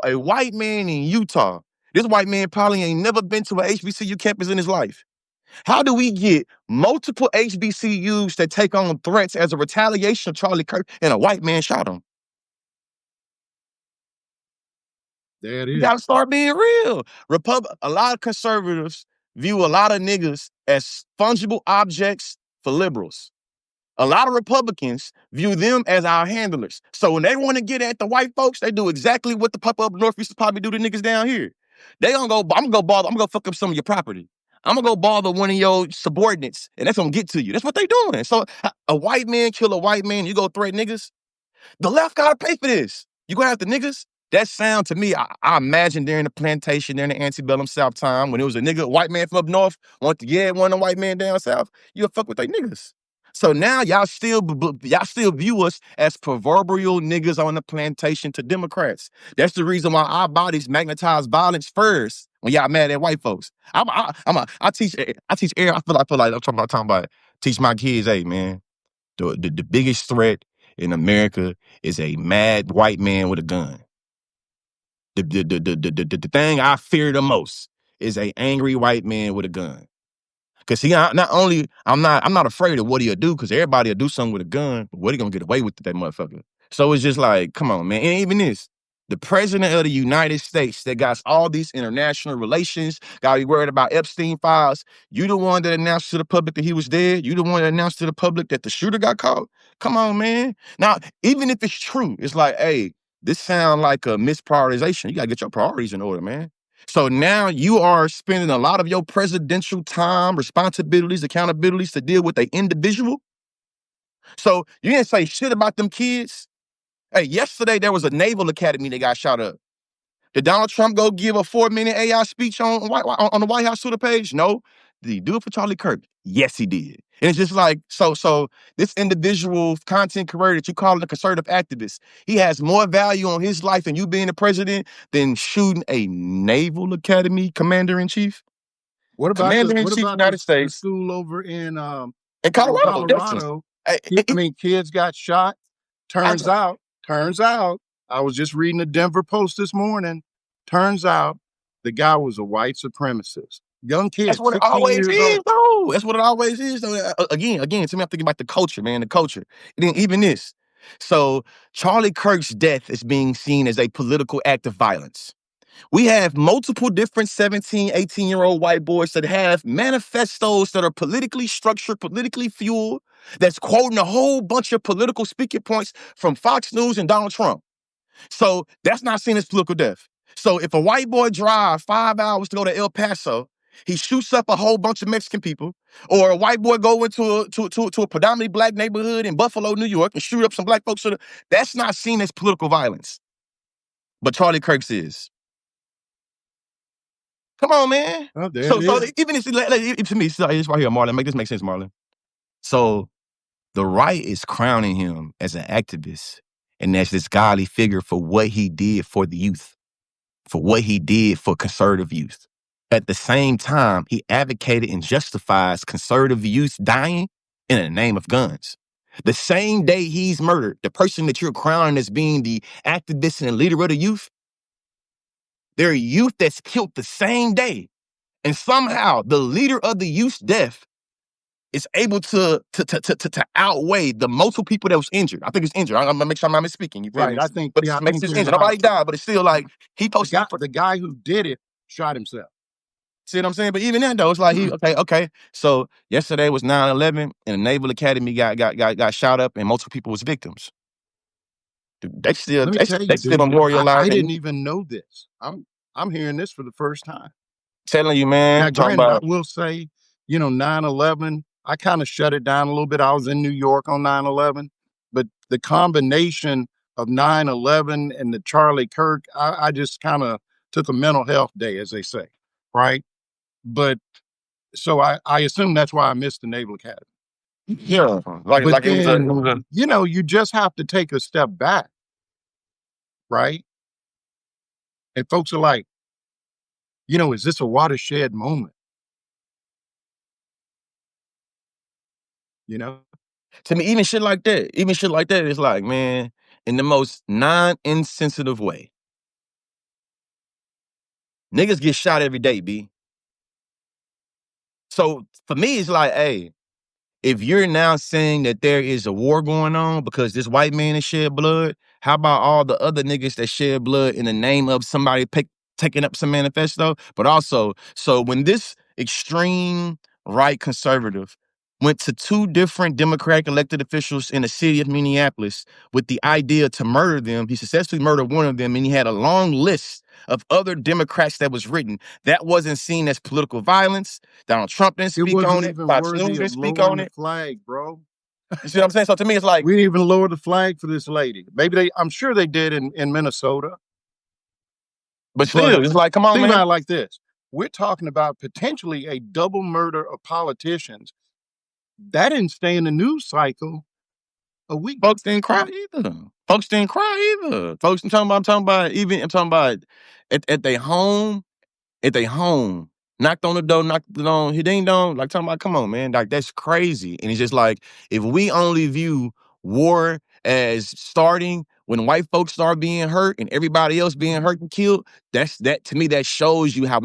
Speaker 2: a white man in Utah, this white man probably ain't never been to an HBCU campus in his life. How do we get multiple HBCUs that take on threats as a retaliation of Charlie Kirk and a white man shot him?
Speaker 1: There it
Speaker 2: We
Speaker 1: is.
Speaker 2: gotta start being real. A lot of conservatives view a lot of niggas as fungible objects for liberals. A lot of Republicans view them as our handlers. So when they want to get at the white folks, they do exactly what the pup up north used to probably do to niggas down here. They gonna go, I'm gonna fuck up some of your property. I'm gonna go bother one of your subordinates, and that's gonna get to you. That's what they doing. So a white man kill a white man, you go threaten niggas. The left gotta pay for this. You gonna have the niggas? That sound to me, I imagine during the plantation, during the antebellum South time, when it was a nigga, white man from up north, want to get one of the white man down south, you'll fuck with they niggas. So now y'all still view us as proverbial niggas on the plantation to Democrats. That's the reason why our bodies magnetize violence first when y'all mad at white folks. I teach I feel like I'm talking about teach my kids, hey man, the biggest threat in America is a mad white man with a gun. The thing I fear the most is a angry white man with a gun. Cause see, I'm not afraid of what he'll do, because everybody will do something with a gun, but what he gonna get away with, that motherfucker? So it's just like, come on, man. And even this, the president of the United States that got all these international relations, got you worried about Epstein files. You the one that announced to the public that he was dead. You the one that announced to the public that the shooter got caught. Come on, man. Now, even if it's true, it's like, hey, this sound like a misprioritization. You gotta get your priorities in order, man. So now you are spending a lot of your presidential time, responsibilities, accountabilities to deal with an individual. So you didn't say shit about them kids. Hey, yesterday there was a naval academy that got shot up. Did Donald Trump go give a 4-minute AI speech on the White House Twitter page? No. Did he do it for Charlie Kirk? Yes, he did. And it's just like, so this individual content creator that you call a conservative activist, he has more value on his life and you being the president than shooting a Naval Academy commander-in-chief?
Speaker 1: What about
Speaker 2: Commander-in-chief United
Speaker 1: the
Speaker 2: States
Speaker 1: school over
Speaker 2: in
Speaker 1: in
Speaker 2: Colorado. That's just,
Speaker 1: Colorado?
Speaker 2: I,
Speaker 1: I mean, kids got shot.
Speaker 2: I,
Speaker 1: Turns out, I was just reading the Denver Post this morning. Turns out the guy was a white supremacist. Young
Speaker 2: That's
Speaker 1: kid,
Speaker 2: what it
Speaker 1: 16
Speaker 2: always
Speaker 1: years
Speaker 2: is,
Speaker 1: old.
Speaker 2: though. That's what it always is, though. Again, to me, I'm thinking about the culture, man, the culture. And then even this. So Charlie Kirk's death is being seen as a political act of violence. We have multiple different 17, 18-year-old white boys that have manifestos that are politically structured, politically fueled, that's quoting a whole bunch of political speaking points from Fox News and Donald Trump. So that's not seen as political death. So if a white boy drives 5 hours to go to El Paso, he shoots up a whole bunch of Mexican people, or a white boy go into a predominantly black neighborhood in Buffalo, New York, and shoot up some black folks, that's not seen as political violence. But Charlie Kirk's is. Come on, man.
Speaker 1: Oh, there
Speaker 2: So
Speaker 1: it is.
Speaker 2: even if to me, it's right here, Marlon. Make this make sense, Marlon. So the right is crowning him as an activist and as this godly figure for what he did for the youth, for what he did for conservative youth. At the same time, he advocated and justifies conservative youth dying in the name of guns. The same day he's murdered, the person that you're crowning as being the activist and the leader of the youth, there are youth that's killed the same day. And somehow the leader of the youth's death is able to outweigh the multiple people that was injured. I think it's injured. I'm gonna make sure I'm not misspeaking. You feel
Speaker 1: Right.
Speaker 2: me?
Speaker 1: I think,
Speaker 2: But
Speaker 1: yeah,
Speaker 2: it's
Speaker 1: I
Speaker 2: makes
Speaker 1: think
Speaker 2: this
Speaker 1: they're in
Speaker 2: injured.
Speaker 1: the
Speaker 2: Nobody
Speaker 1: hospital.
Speaker 2: died, but it's still like he posted.
Speaker 1: The guy who did it shot himself.
Speaker 2: See what I'm saying? But even then, though, it's like okay. So yesterday was 9/11, and the Naval Academy got shot up, and multiple people was victims. Dude, they still
Speaker 1: Let me tell
Speaker 2: they
Speaker 1: you,
Speaker 2: still
Speaker 1: dude, I
Speaker 2: memorializing.
Speaker 1: didn't even know this. I'm hearing this for the first time.
Speaker 2: Telling you,
Speaker 1: Now,
Speaker 2: man. Talking
Speaker 1: granted, I
Speaker 2: about
Speaker 1: will say, 9/11, I kind of shut it down a little bit. I was in New York on 9/11, but the combination of 9/11 and the Charlie Kirk, I just kind of took a mental health day, as they say, right? But so I assume that's why I missed the Naval Academy.
Speaker 2: yeah,
Speaker 1: But
Speaker 2: it was a,
Speaker 1: then, you just have to take a step back, right? And folks are like, is this a watershed moment? You know?
Speaker 2: to me, even shit like that, it's like, man, in the most non-insensitive way. Niggas get shot every day, B. So for me, it's like, hey, if you're now saying that there is a war going on because this white man has shed blood, how about all the other niggas that shed blood in the name of somebody taking up some manifesto? But also, so when this extreme right conservative went to 2 different Democratic elected officials in the city of Minneapolis with the idea to murder them, he successfully murdered one of them, and he had a long list of other Democrats that was written. That wasn't seen as political violence. Donald Trump didn't
Speaker 1: It
Speaker 2: speak on
Speaker 1: wasn't
Speaker 2: it.
Speaker 1: even
Speaker 2: Fox News
Speaker 1: worthy of
Speaker 2: didn't speak
Speaker 1: lowering
Speaker 2: on
Speaker 1: the
Speaker 2: it.
Speaker 1: flag, bro.
Speaker 2: You see what I'm saying? So to me, it's like,
Speaker 1: We didn't even lower the flag for this lady. Maybe I'm sure they did in Minnesota.
Speaker 2: but
Speaker 1: But
Speaker 2: still, it's like, come on,
Speaker 1: think about
Speaker 2: man.
Speaker 1: it like this. We're talking about potentially a double murder of politicians. That didn't stay in the news cycle a week.
Speaker 2: Folks didn't cry either. Folks, I'm talking about at their home. at their home, knocked on the door, knocked it on, he ding dong, like talking about, come on, man, like that's crazy. And it's just like, if we only view war as starting when white folks start being hurt and everybody else being hurt and killed, that to me, that shows you how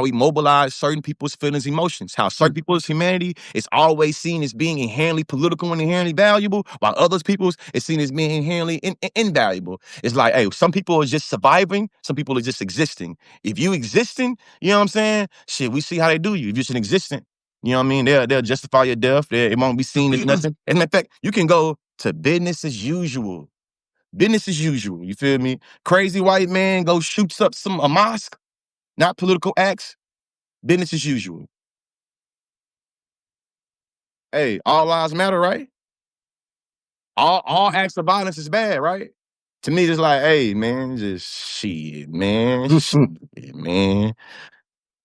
Speaker 2: we mobilize certain people's feelings, emotions, how certain people's humanity is always seen as being inherently political and inherently valuable, while others people's is seen as being inherently invaluable. It's like, hey, some people are just surviving, some people are just existing. If you existing, you know what I'm saying? Shit, we see how they do you. If you're just an existent, you know what I mean? They'll justify your death. It won't be seen as nothing. As a matter of fact, you can go to business as usual. Business as usual. You feel me? Crazy white man go shoots up a mosque, not political acts. Business as usual. Hey, all lives matter, right? All acts of violence is bad, right? To me, it's like, hey, man, just shit, man. Shit, man.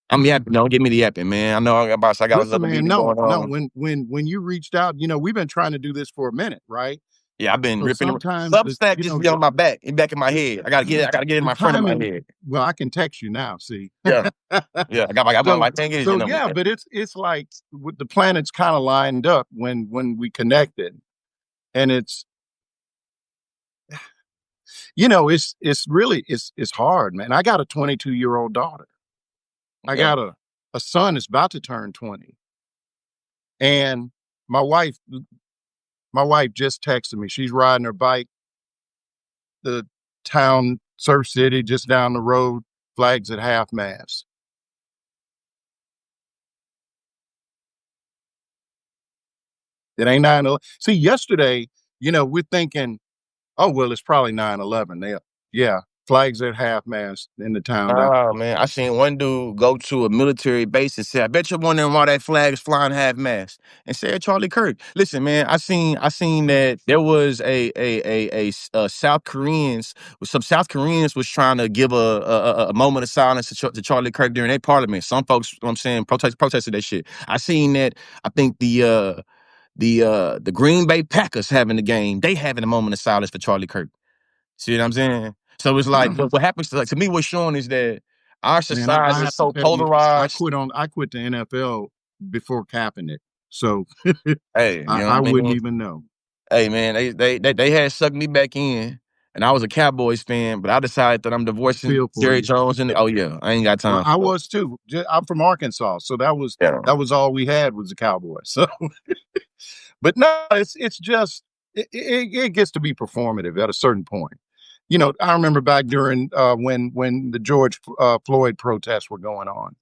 Speaker 2: I'm yapping. Don't give me the yapping, man. I know I got
Speaker 1: Listen,
Speaker 2: another
Speaker 1: man,
Speaker 2: meeting
Speaker 1: no,
Speaker 2: going
Speaker 1: no.
Speaker 2: on.
Speaker 1: When you reached out, we've been trying to do this for a minute, right?
Speaker 2: Yeah, I've been
Speaker 1: So
Speaker 2: ripping.
Speaker 1: sometimes
Speaker 2: Substack just be on my back, back in my head. I gotta get it in
Speaker 1: the
Speaker 2: my front of my
Speaker 1: timing.
Speaker 2: head.
Speaker 1: Well, I can text you now. See.
Speaker 2: Yeah, yeah. I got
Speaker 1: so
Speaker 2: my thing is,
Speaker 1: so yeah, but it's like with the planets kind of lined up when we connected, and it's really it's hard, man. I got a 22-year-old daughter. I
Speaker 2: yeah.
Speaker 1: got a son that's about to turn 20, and my wife my wife just texted me. She's riding her bike, the town, Surf City, just down the road, flags at half mast. It ain't 9/11. See, yesterday, we're thinking, oh, well, it's probably 9/11. Yeah, flags at half mast in the town down.
Speaker 2: Oh man, I seen one dude go to a military base and say, "I bet you're wondering why that flag is flying half mast." And said Charlie Kirk. Listen, man, I seen that there was South Koreans, some South Koreans was trying to give a moment of silence to Charlie Kirk during their parliament. Some folks, you know what I'm saying, protested that shit. I seen that. I think the Green Bay Packers having the game, they having a moment of silence for Charlie Kirk. See what I'm saying? So it's like, but what happens to me, what's showing is that our
Speaker 1: Man, I
Speaker 2: society is
Speaker 1: have to
Speaker 2: so
Speaker 1: tell you,
Speaker 2: polarized.
Speaker 1: I quit the NFL before capping it. So
Speaker 2: Hey, you know
Speaker 1: I
Speaker 2: what I
Speaker 1: wouldn't
Speaker 2: mean?
Speaker 1: even know.
Speaker 2: Hey man, they had sucked me back in, and I was a Cowboys fan, but I decided that I'm
Speaker 1: I
Speaker 2: divorcing
Speaker 1: feel for
Speaker 2: Jerry
Speaker 1: you.
Speaker 2: Jones, and oh yeah, I ain't got
Speaker 1: Well,
Speaker 2: time
Speaker 1: I
Speaker 2: for
Speaker 1: was too. I'm from Arkansas, so that was
Speaker 2: it. Yeah.
Speaker 1: that was all we had was the Cowboys. So, but no, it's just it gets to be performative at a certain point. I remember back during when the George Floyd protests were going on,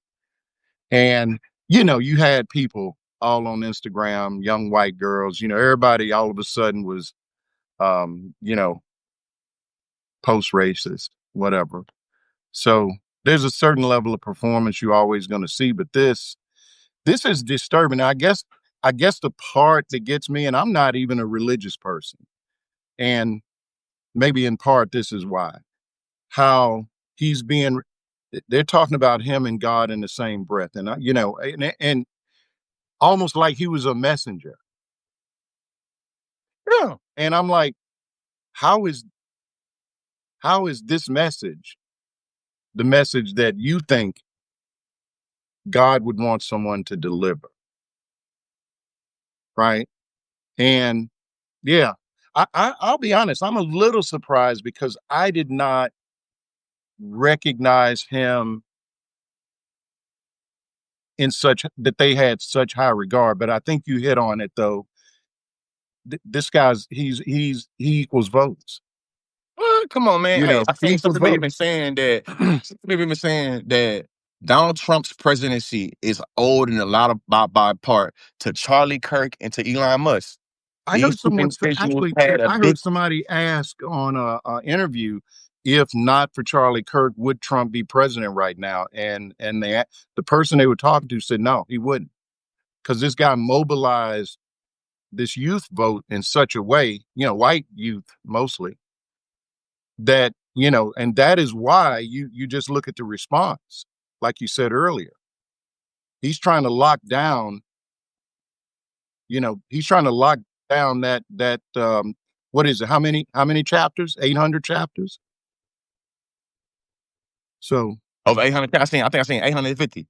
Speaker 1: and you had people all on Instagram, young white girls. Everybody all of a sudden was um, you know post racist, whatever. So there's a certain level of performance you're always going to see, but this is disturbing. I guess the part that gets me, and I'm not even a religious person, and maybe in part this is why, how he's being they're talking about him and God in the same breath, and and almost like he was a messenger.
Speaker 2: Yeah.
Speaker 1: And I'm like, how is this message the message that you think God would want someone to deliver, right? And yeah, I'll be honest, I'm a little surprised because I did not recognize him in such that they had such high regard. But I think you hit on it though. This guy's he equals votes.
Speaker 2: Come on, man. Hey, I
Speaker 1: He
Speaker 2: seen
Speaker 1: equals
Speaker 2: something even
Speaker 1: votes.
Speaker 2: saying that. Somebody even saying that Donald Trump's presidency is owed in a lot of by part to Charlie Kirk and to Elon Musk.
Speaker 1: I
Speaker 2: These
Speaker 1: heard
Speaker 2: two
Speaker 1: someone say,
Speaker 2: individuals
Speaker 1: actually,
Speaker 2: had a
Speaker 1: I
Speaker 2: big
Speaker 1: heard somebody ask on a interview if not for Charlie Kirk, would Trump be president right now? And the person they were talking to said no, he wouldn't, because this guy mobilized this youth vote in such a way, white youth mostly, that and that is why you just look at the response, like you said earlier. He's trying to lock down, he's trying to lock down that what is it? How many chapters? 800 chapters. So
Speaker 2: Over 800. I think I seen 850.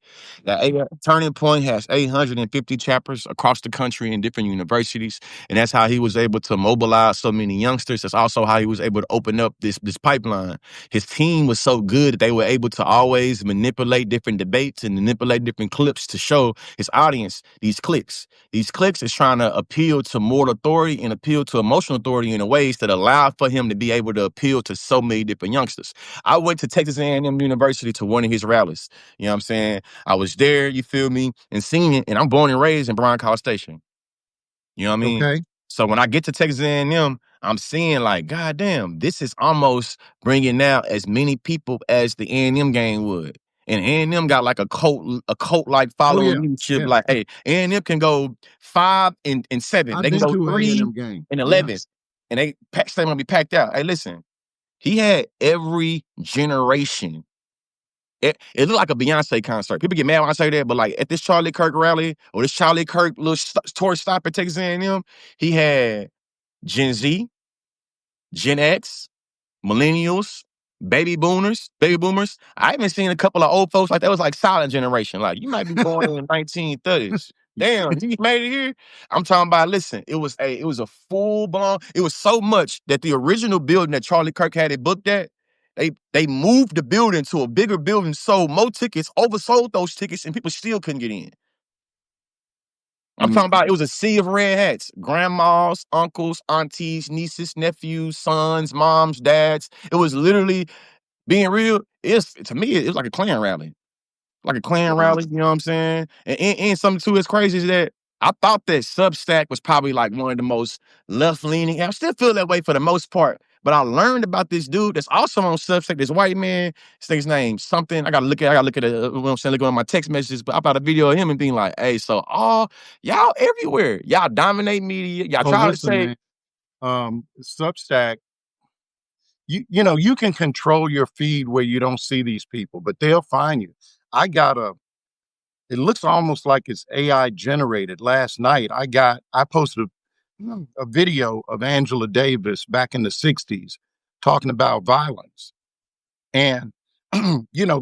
Speaker 2: Turning Point has 850 chapters across the country in different universities, and that's how he was able to mobilize so many youngsters. That's also how he was able to open up this pipeline. His team was so good that they were able to always manipulate different debates and manipulate different clips to show his audience these clicks. These clicks is trying to appeal to moral authority and appeal to emotional authority in ways that allow for him to be able to appeal to so many different youngsters. I went to Texas A&M University to one of his rallies. You know what I'm saying? I was there, you feel me, and seen it. And I'm born and raised in Bryan College Station. You know what I mean?
Speaker 1: Okay.
Speaker 2: So when I get to Texas A&M, I'm seeing like, God damn, this is almost bringing out as many people as the A&M game would. And A&M got like a cult like
Speaker 1: Oh
Speaker 2: following
Speaker 1: yeah.
Speaker 2: leadership.
Speaker 1: Yeah.
Speaker 2: Like, hey, A&M can go 5-7.
Speaker 1: I've
Speaker 2: They can
Speaker 1: been
Speaker 2: go
Speaker 1: to a
Speaker 2: 3
Speaker 1: A&M game.
Speaker 2: and
Speaker 1: Yeah.
Speaker 2: 11, and they gonna be packed out. Hey, listen, he had every generation. It looked like a Beyonce concert. People get mad when I say that, but like at this Charlie Kirk rally or this Charlie Kirk little tour stop at Texas A&M, he had Gen Z, Gen X, millennials, baby boomers. I even seen a couple of old folks like that was like silent generation. Like you might be born in the 1930s. Damn, you made it here. I'm talking about. Listen, it was a full blown. It was so much that the original building that Charlie Kirk had it booked at, they moved the building to a bigger building, sold more tickets, oversold those tickets, and people still couldn't get in. I'm
Speaker 1: Mm.
Speaker 2: talking about it was a sea of red hats. Grandmas, uncles, aunties, nieces, nephews, sons, moms, dads. It was literally being real. It's to me, it was like a Klan rally. Like a Klan
Speaker 1: Wow.
Speaker 2: rally, you know what I'm saying? And something too as crazy as that. I thought that Substack was probably like one of the most left-leaning. I still feel that way for the most part. But I learned about this dude that's also on Substack, this white man. His name something. I gotta look at it, you know what I'm saying, look at my text messages. But I got a video of him and being like, hey, so all y'all everywhere. Y'all dominate media. Y'all
Speaker 1: Oh,
Speaker 2: try to
Speaker 1: listen,
Speaker 2: say,
Speaker 1: man. Substack, you can control your feed where you don't see these people, but they'll find you. I got a it looks almost like it's AI generated. Last night I posted a video of Angela Davis back in the 60s talking about violence and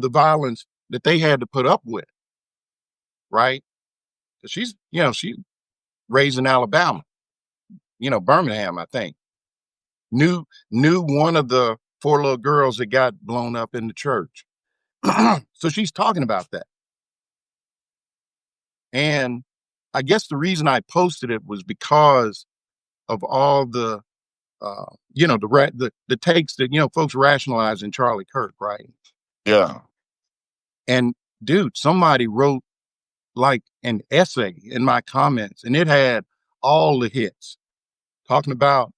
Speaker 1: the violence that they had to put up with, right? She raised in Alabama, Birmingham, I think. Knew one of the four little girls that got blown up in the church. So she's talking about that. And I guess the reason I posted it was because of all the takes that folks rationalize in Charlie Kirk, right?
Speaker 2: yeah.
Speaker 1: And dude, somebody wrote like an essay in my comments, and it had all the hits talking about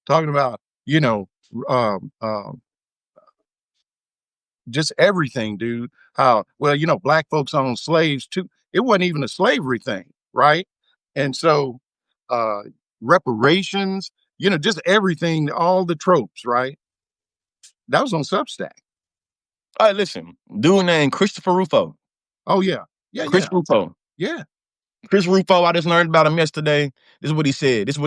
Speaker 1: talking about you know um, um, just everything, dude. How well black folks owned slaves too. It wasn't even a slavery thing, right? And so uh, reparations, just everything, all the tropes, right? That was on Substack.
Speaker 2: All right, listen, dude named Christopher Rufo.
Speaker 1: Oh yeah, yeah,
Speaker 2: Chris
Speaker 1: yeah,
Speaker 2: Rufo.
Speaker 1: yeah.
Speaker 2: Chris Rufo, I just learned about him yesterday. This is what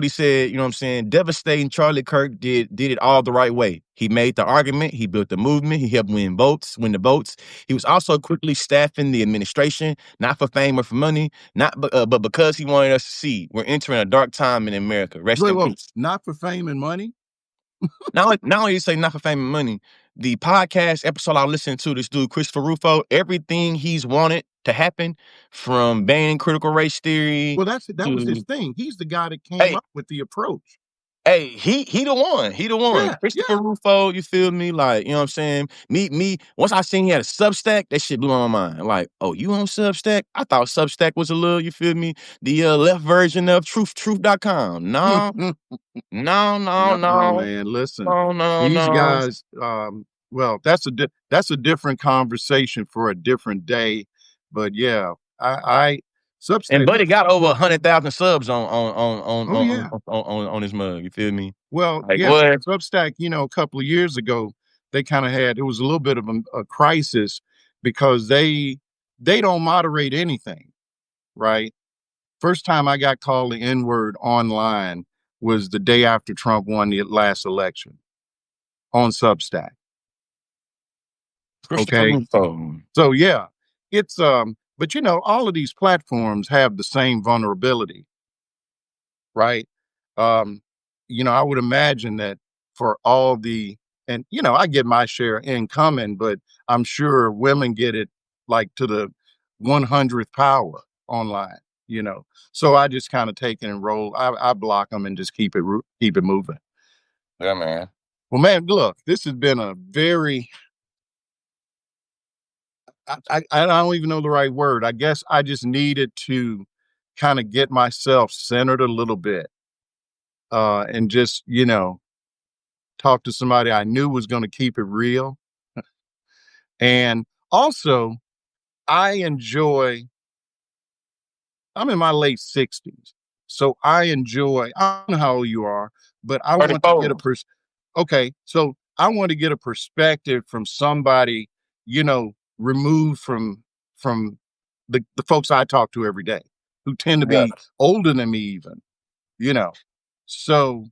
Speaker 2: he said. You know what I'm saying? Devastating Charlie Kirk did it all the right way. He made the argument, he built the movement, he helped win the votes. He was also quickly staffing the administration, not for fame or for money, but because he wanted us to see we're entering a dark time in America. Rest
Speaker 1: Wait,
Speaker 2: in
Speaker 1: whoa,
Speaker 2: peace.
Speaker 1: not for fame and money.
Speaker 2: Not only you say not for fame and money, the podcast episode I listened to, this dude, Christopher Rufo, everything he's wanted to happen from banning critical race theory
Speaker 1: Well, that was his
Speaker 2: to,
Speaker 1: thing. He's the guy that came
Speaker 2: hey,
Speaker 1: up with the approach.
Speaker 2: he the one. He the one.
Speaker 1: Yeah,
Speaker 2: Christopher
Speaker 1: yeah.
Speaker 2: Rufo, you feel me? Like, you know what I'm saying? Once I seen he had a Substack, that shit blew my mind. Like, oh, you on Substack? I thought Substack was a little, you feel me? The left version of truth.com. No, no, no,
Speaker 1: No,
Speaker 2: no.
Speaker 1: man. Listen,
Speaker 2: No, no,
Speaker 1: these
Speaker 2: no.
Speaker 1: guys. Well, that's a different conversation for a different day. But yeah, I
Speaker 2: And
Speaker 1: Substack.
Speaker 2: Buddy got over 100,000 subs on
Speaker 1: Oh yeah.
Speaker 2: on his mug. You feel me?
Speaker 1: Well,
Speaker 2: Like
Speaker 1: yeah.
Speaker 2: what?
Speaker 1: Substack. A couple of years ago, they kind of had it was a little bit of a crisis because they don't moderate anything, right? First time I got called the N word online was the day after Trump won the last election on Substack.
Speaker 2: Christopher
Speaker 1: Okay.
Speaker 2: Rufo.
Speaker 1: So yeah, it's but you know, all of these platforms have the same vulnerability, right? Um, you know, I would imagine that for all the and you know, I get my share incoming, but I'm sure women get it like to the 100th power online, you know. So I just kind of take it and roll. I block them and just keep it moving.
Speaker 2: Yeah, man.
Speaker 1: Well, man, look, this has been a very I don't even know the right word. I guess I just needed to kind of get myself centered a little bit, and just, you know, talk to somebody I knew was going to keep it real. And also, I enjoy, I'm in my late 60s. So I don't know how old you are, but I want to get
Speaker 2: 34.
Speaker 1: okay. So I want to get a perspective from somebody, you know, removed from the folks I talk to every day who tend to
Speaker 2: Yeah.
Speaker 1: be older than me even, you know. So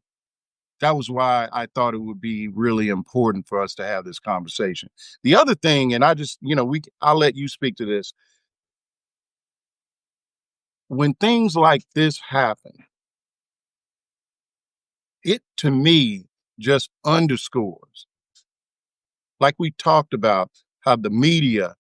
Speaker 1: that was why I thought it would be really important for us to have this conversation. The other thing, and I just, you know, I'll let you speak to this. When things like this happen, it to me just underscores, like we talked about, how the media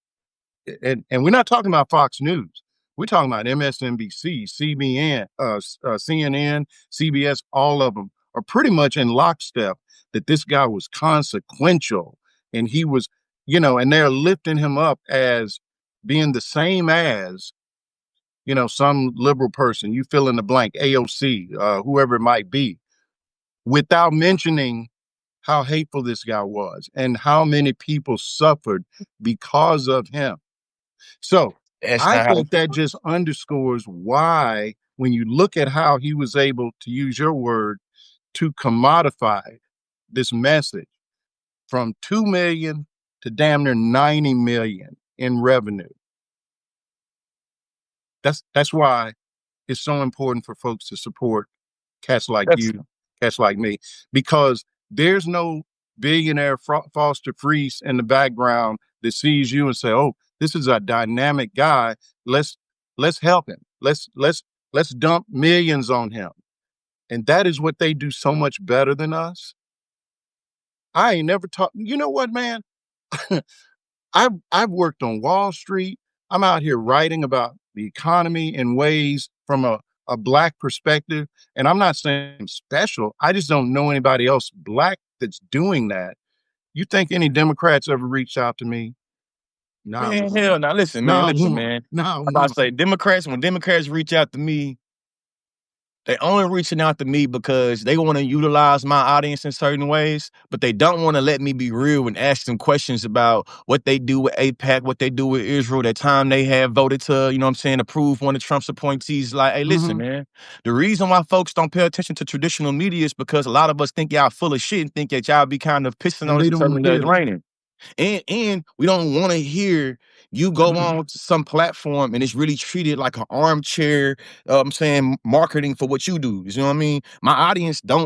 Speaker 1: and we're not talking about Fox News. We're talking about MSNBC, CBN, CNN, CBS. All of them are pretty much in lockstep that this guy was consequential, and he was, you know, and they're lifting him up as being the same as, you know, some liberal person. You fill in the blank, AOC, whoever it might be, without mentioning how hateful this guy was and how many people suffered because of him. So
Speaker 2: That's
Speaker 1: I
Speaker 2: not how.
Speaker 1: think that just underscores why, when you look at how he was able to use your word to commodify this message from 2 million to damn near 90 million in revenue. That's why it's so important for folks to support cats like
Speaker 2: That's
Speaker 1: you, cats like me, because there's no billionaire Foster Freeze in the background that sees you and say, "Oh, this is a dynamic guy. Let's let's help him. Let's dump millions on him." And that is what they do so much better than us. I ain't never taught. You know what, man? I've worked on Wall Street. I'm out here writing about the economy in ways from a black perspective. And I'm not saying I'm special. I just don't know anybody else black that's doing that. You think any Democrats ever reached out to me? Not
Speaker 2: man,
Speaker 1: one.
Speaker 2: hell now listen, man.
Speaker 1: Not
Speaker 2: Listen,
Speaker 1: one.
Speaker 2: man.
Speaker 1: Not
Speaker 2: I'm about to
Speaker 1: one.
Speaker 2: say Democrats, when Democrats reach out to me, they only reaching out to me because they want to utilize my audience in certain ways, but they don't want to let me be real and ask them questions about what they do with APAC, what they do with Israel, that time they have voted to, you know what I'm saying, approve one of Trump's appointees. Like, hey, listen,
Speaker 1: Hmm.
Speaker 2: man, the reason why folks don't pay attention to traditional media is because a lot of us think y'all full of shit and think that y'all be kind of pissing
Speaker 1: And
Speaker 2: on us
Speaker 1: they
Speaker 2: and
Speaker 1: don't
Speaker 2: telling
Speaker 1: want
Speaker 2: us
Speaker 1: to
Speaker 2: that it's
Speaker 1: hear that.
Speaker 2: raining. And we don't want to hear you go on to some platform and it's really treated like an armchair, I'm saying marketing for what you do. You know what I mean?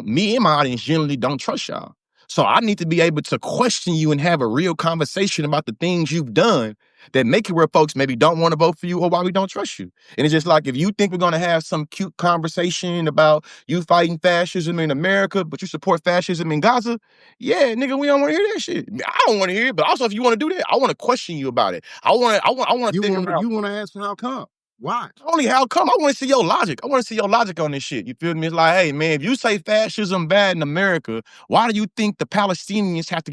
Speaker 2: Me and my audience generally don't trust y'all. So I need to be able to question you and have a real conversation about the things you've done that make it where folks maybe don't want to vote for you or why we don't trust you. And it's just like, if you think we're going to have some cute conversation about you fighting fascism in America, but you support fascism in Gaza, yeah, nigga, we don't want to hear that shit. I don't want to hear it, but also if you want to do that, I want to question you about it. I want to figure out
Speaker 1: You want to ask how come? Why?
Speaker 2: only how come. I want to see your logic. I want to see your logic on this shit. You feel me? It's like, hey, man, if you say fascism bad in America, why do you think the Palestinians have to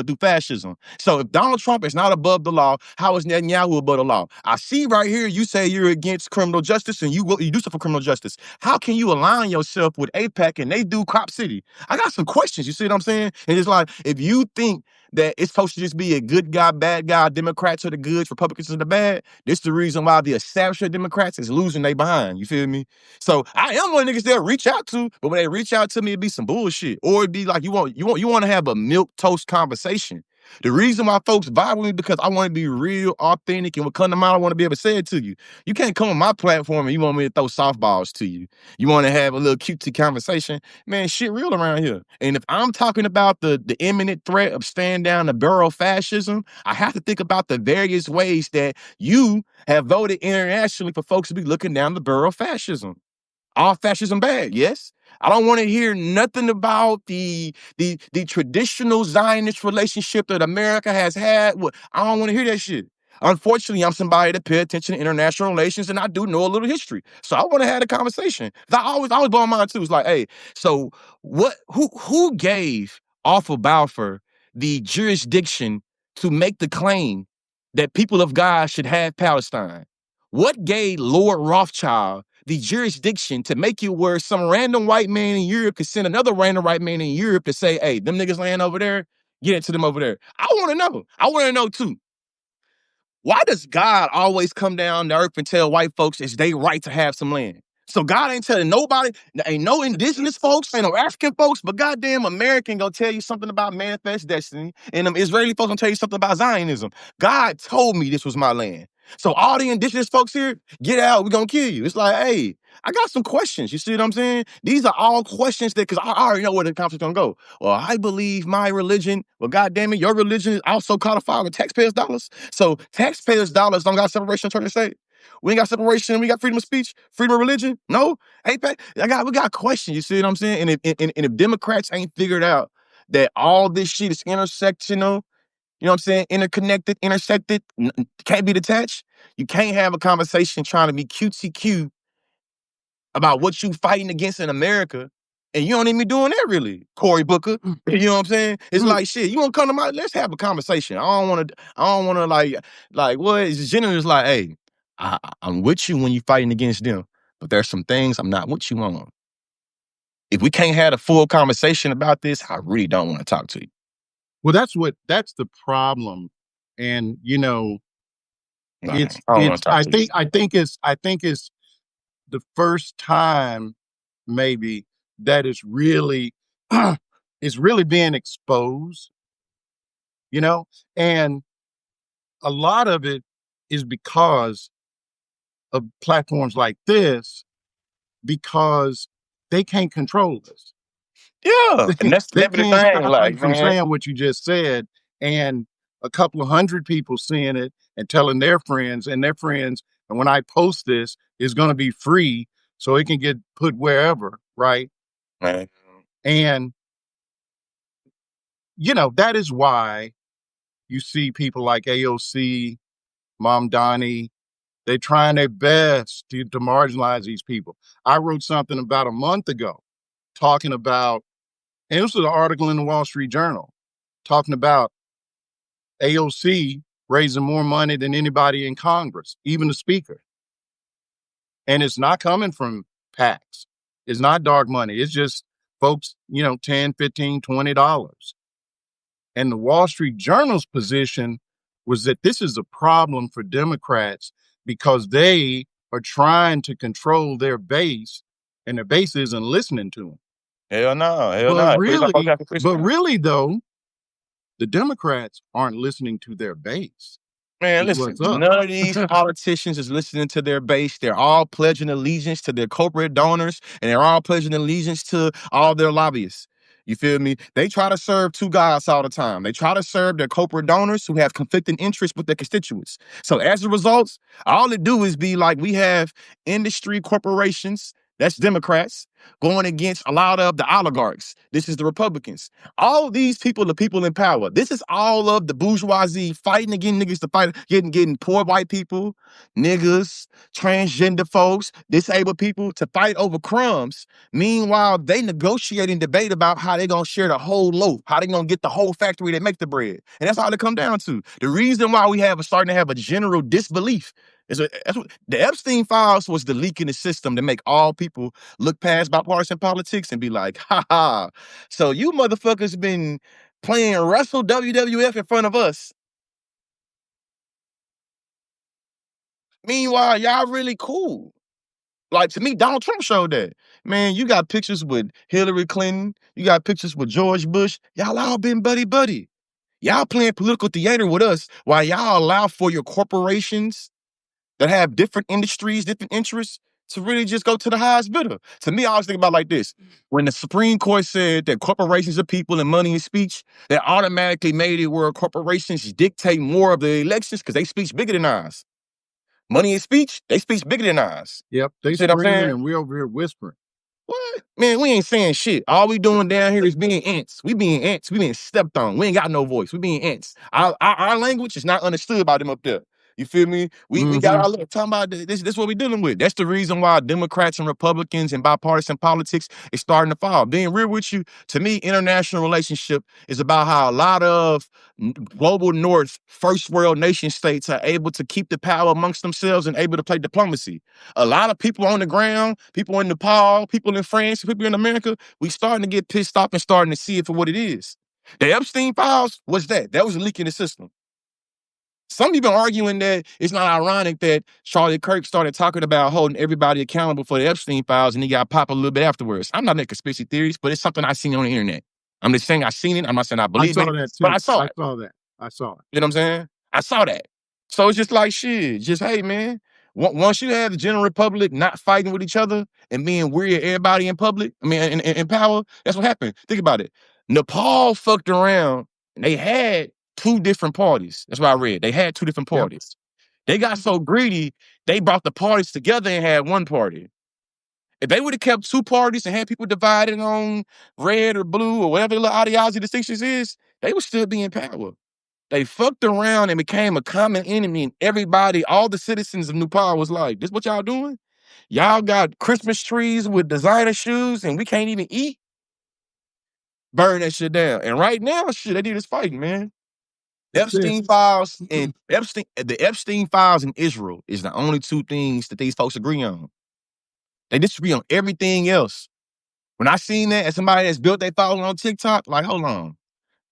Speaker 2: do fascism? So if Donald Trump is not above the law, how is Netanyahu above the law? I see right here, you say you're against criminal justice and you do stuff for criminal justice. How can you align yourself with APAC and they do Cop City? I got some questions. You see what I'm saying? And it's like, if you think that it's supposed to just be a good guy, bad guy, Democrats are the goods, Republicans are the bad, this the reason why the establishment Democrats is losing they behind. You feel me? So I am one of the niggas they'll reach out to, but when they reach out to me, it'd be some bullshit. Or it'd be like you want to have a milk toast conversation. The reason why folks vibe with me because I want to be real, authentic, and what come to mind, I want to be able to say it to you. You can't come on my platform and you want me to throw softballs to you. You want to have a little cutesy conversation. Man, shit real around here. And if I'm talking about the imminent threat of staring down the barrel of fascism, I have to think about the various ways that you have voted internationally for folks to be looking down the barrel of fascism. All fascism bad, yes. I don't want to hear nothing about the traditional Zionist relationship that America has had. I don't want to hear that shit. Unfortunately, I'm somebody that pay attention to international relations, and I do know a little history. So I want to have a conversation. I always blow my mind too. It's like, hey, so who gave Arthur Balfour the jurisdiction to make the claim that people of God should have Palestine? What gave Lord Rothschild the jurisdiction to make you where some random white man in Europe could send another random white man in Europe to say, hey, them niggas laying over there, get it to them over there? I want to know. I want to know too. Why does God always come down to earth and tell white folks it's their right to have some land? So God ain't telling nobody, ain't no indigenous folks, ain't no African folks, but goddamn American gonna tell you something about manifest destiny, and them Israeli folks gonna tell you something about Zionism. God told me this was my land. So all the indigenous folks here, get out, we're gonna kill you. It's like, hey, I got some questions. You see what I'm saying? These are all questions that, because I already know where the conversation's gonna go. Well, I believe my religion. Well, goddamn it, your religion is also codified with taxpayers' dollars. So taxpayers' dollars don't got separation of church and state. We ain't got separation. We got freedom of speech, freedom of religion. No, ain't that? We got questions. You see what I'm saying? And if Democrats ain't figured out that all this shit is intersectional, you know what I'm saying? Interconnected, intersected, can't be detached. You can't have a conversation trying to be cutesy cute about what you fighting against in America, and you don't even be doing that really, Cory Booker. You know what I'm saying? It's like shit. You want to come to my? Let's have a conversation. I don't want to. I don't want to like what? It's generally like, hey, I'm with you when you fighting against them, but there's some things I'm not with you on. If we can't have a full conversation about this, I really don't want to talk to you.
Speaker 1: Well, that's the problem. And
Speaker 2: Right. I don't want to talk to you.
Speaker 1: I think it's the first time maybe that is really is really being exposed, you know? And a lot of it is because of platforms like this, because they can't control us.
Speaker 2: Yeah, and that's
Speaker 1: They
Speaker 2: never the
Speaker 1: can't
Speaker 2: thing.
Speaker 1: stop you
Speaker 2: Like,
Speaker 1: from
Speaker 2: man,
Speaker 1: saying what you just said, and a couple of hundred people seeing it and telling their friends, and their friends, and when I post this, it's going to be free, so it can get put wherever, right?
Speaker 2: man.
Speaker 1: And that is why you see people like AOC, Mom Donnie, they're trying their best to marginalize these people. I wrote something about a month ago talking about, and this was an article in the Wall Street Journal talking about AOC raising more money than anybody in Congress, even the speaker. And it's not coming from PACs. It's not dark money. It's just folks, 10, 15, $20. And the Wall Street Journal's position was that this is a problem for Democrats because they are trying to control their base, and their base isn't listening to them.
Speaker 2: Hell no, hell
Speaker 1: But
Speaker 2: no.
Speaker 1: really, though, the Democrats aren't listening to their base.
Speaker 2: Man,
Speaker 1: Is
Speaker 2: listen,
Speaker 1: what's up.
Speaker 2: none of these politicians is listening to their base. They're all pledging allegiance to their corporate donors, and they're all pledging allegiance to all their lobbyists. You feel me? They try to serve two guys all the time. They try to serve their corporate donors who have conflicting interests with their constituents. So as a result, all it do is be like we have industry corporations, that's Democrats, going against a lot of the oligarchs. This is the Republicans. All these people, the people in power. This is all of the bourgeoisie fighting against niggas to fight, getting poor white people, niggas, transgender folks, disabled people to fight over crumbs. Meanwhile, they negotiate and debate about how they gonna share the whole loaf, how they gonna get the whole factory that make the bread. And that's all it come down to. The reason why we have starting to have a general disbelief that's what the Epstein files was the leak in the system to make all people look past bipartisan politics and be like, ha ha. So you motherfuckers been playing Wrestle WWF in front of us. Meanwhile, y'all really cool. Like to me, Donald Trump showed that. Man, you got pictures with Hillary Clinton, you got pictures with George Bush. Y'all all been buddy buddy. Y'all playing political theater with us while y'all allow for your corporations that have different industries, different interests to really just go to the highest bidder. To me, I always think about it like this. When the Supreme Court said that corporations are people and money is speech, that automatically made it where corporations dictate more of the elections because they speech bigger than ours. Money is speech, they speech bigger than ours.
Speaker 1: Yep, they
Speaker 2: You see what I'm
Speaker 1: screaming
Speaker 2: saying?
Speaker 1: and we over here whispering.
Speaker 2: What? Man, we ain't saying shit. All we doing down here is being ants. We being ants. We being stepped on. We ain't got no voice. We being ants. Our language is not understood by them up there. You feel me? We got
Speaker 1: Mm-hmm.
Speaker 2: our little talking about this. This what we dealing with. That's the reason why Democrats and Republicans and bipartisan politics is starting to fall. Being real with you, to me, international relationship is about how a lot of global north, first world nation states are able to keep the power amongst themselves and able to play diplomacy. A lot of people on the ground, people in Nepal, people in France, people in America, we starting to get pissed off and starting to see it for what it is. The Epstein files was that. That was a leak in the system. Some people are arguing that it's not ironic that Charlie Kirk started talking about holding everybody accountable for the Epstein files and he got popped a little bit afterwards. I'm not making conspiracy theories, but it's something I seen on the internet. I'm just saying I seen it. I'm not saying I
Speaker 1: I
Speaker 2: believe
Speaker 1: saw
Speaker 2: it,
Speaker 1: that
Speaker 2: but
Speaker 1: too.
Speaker 2: I saw
Speaker 1: I
Speaker 2: it.
Speaker 1: saw that. I saw it.
Speaker 2: You know what I'm saying? I saw that. So it's just like shit. Just hey, man. Once you have the general public not fighting with each other and being weird at everybody in public, I mean, in power, that's what happened. Think about it. Nepal fucked around and they had two different parties. That's what I read. They had two different
Speaker 1: Yep.
Speaker 2: parties. They got so greedy, they brought the parties together and had one party. If they would have kept two parties and had people divided on red or blue or whatever the ideology distinctions is, they would still be in power. They fucked around and became a common enemy, and everybody, all the citizens of Nepal was like, this what y'all doing? Y'all got Christmas trees with designer shoes and we can't even eat? Burn that shit down. And right now, shit, they need us fighting, man.
Speaker 1: That's it.
Speaker 2: Epstein files and the Epstein files in Israel is the only two things that these folks agree on. They disagree on everything else. When I seen that as somebody that's built their following on TikTok, like, hold on.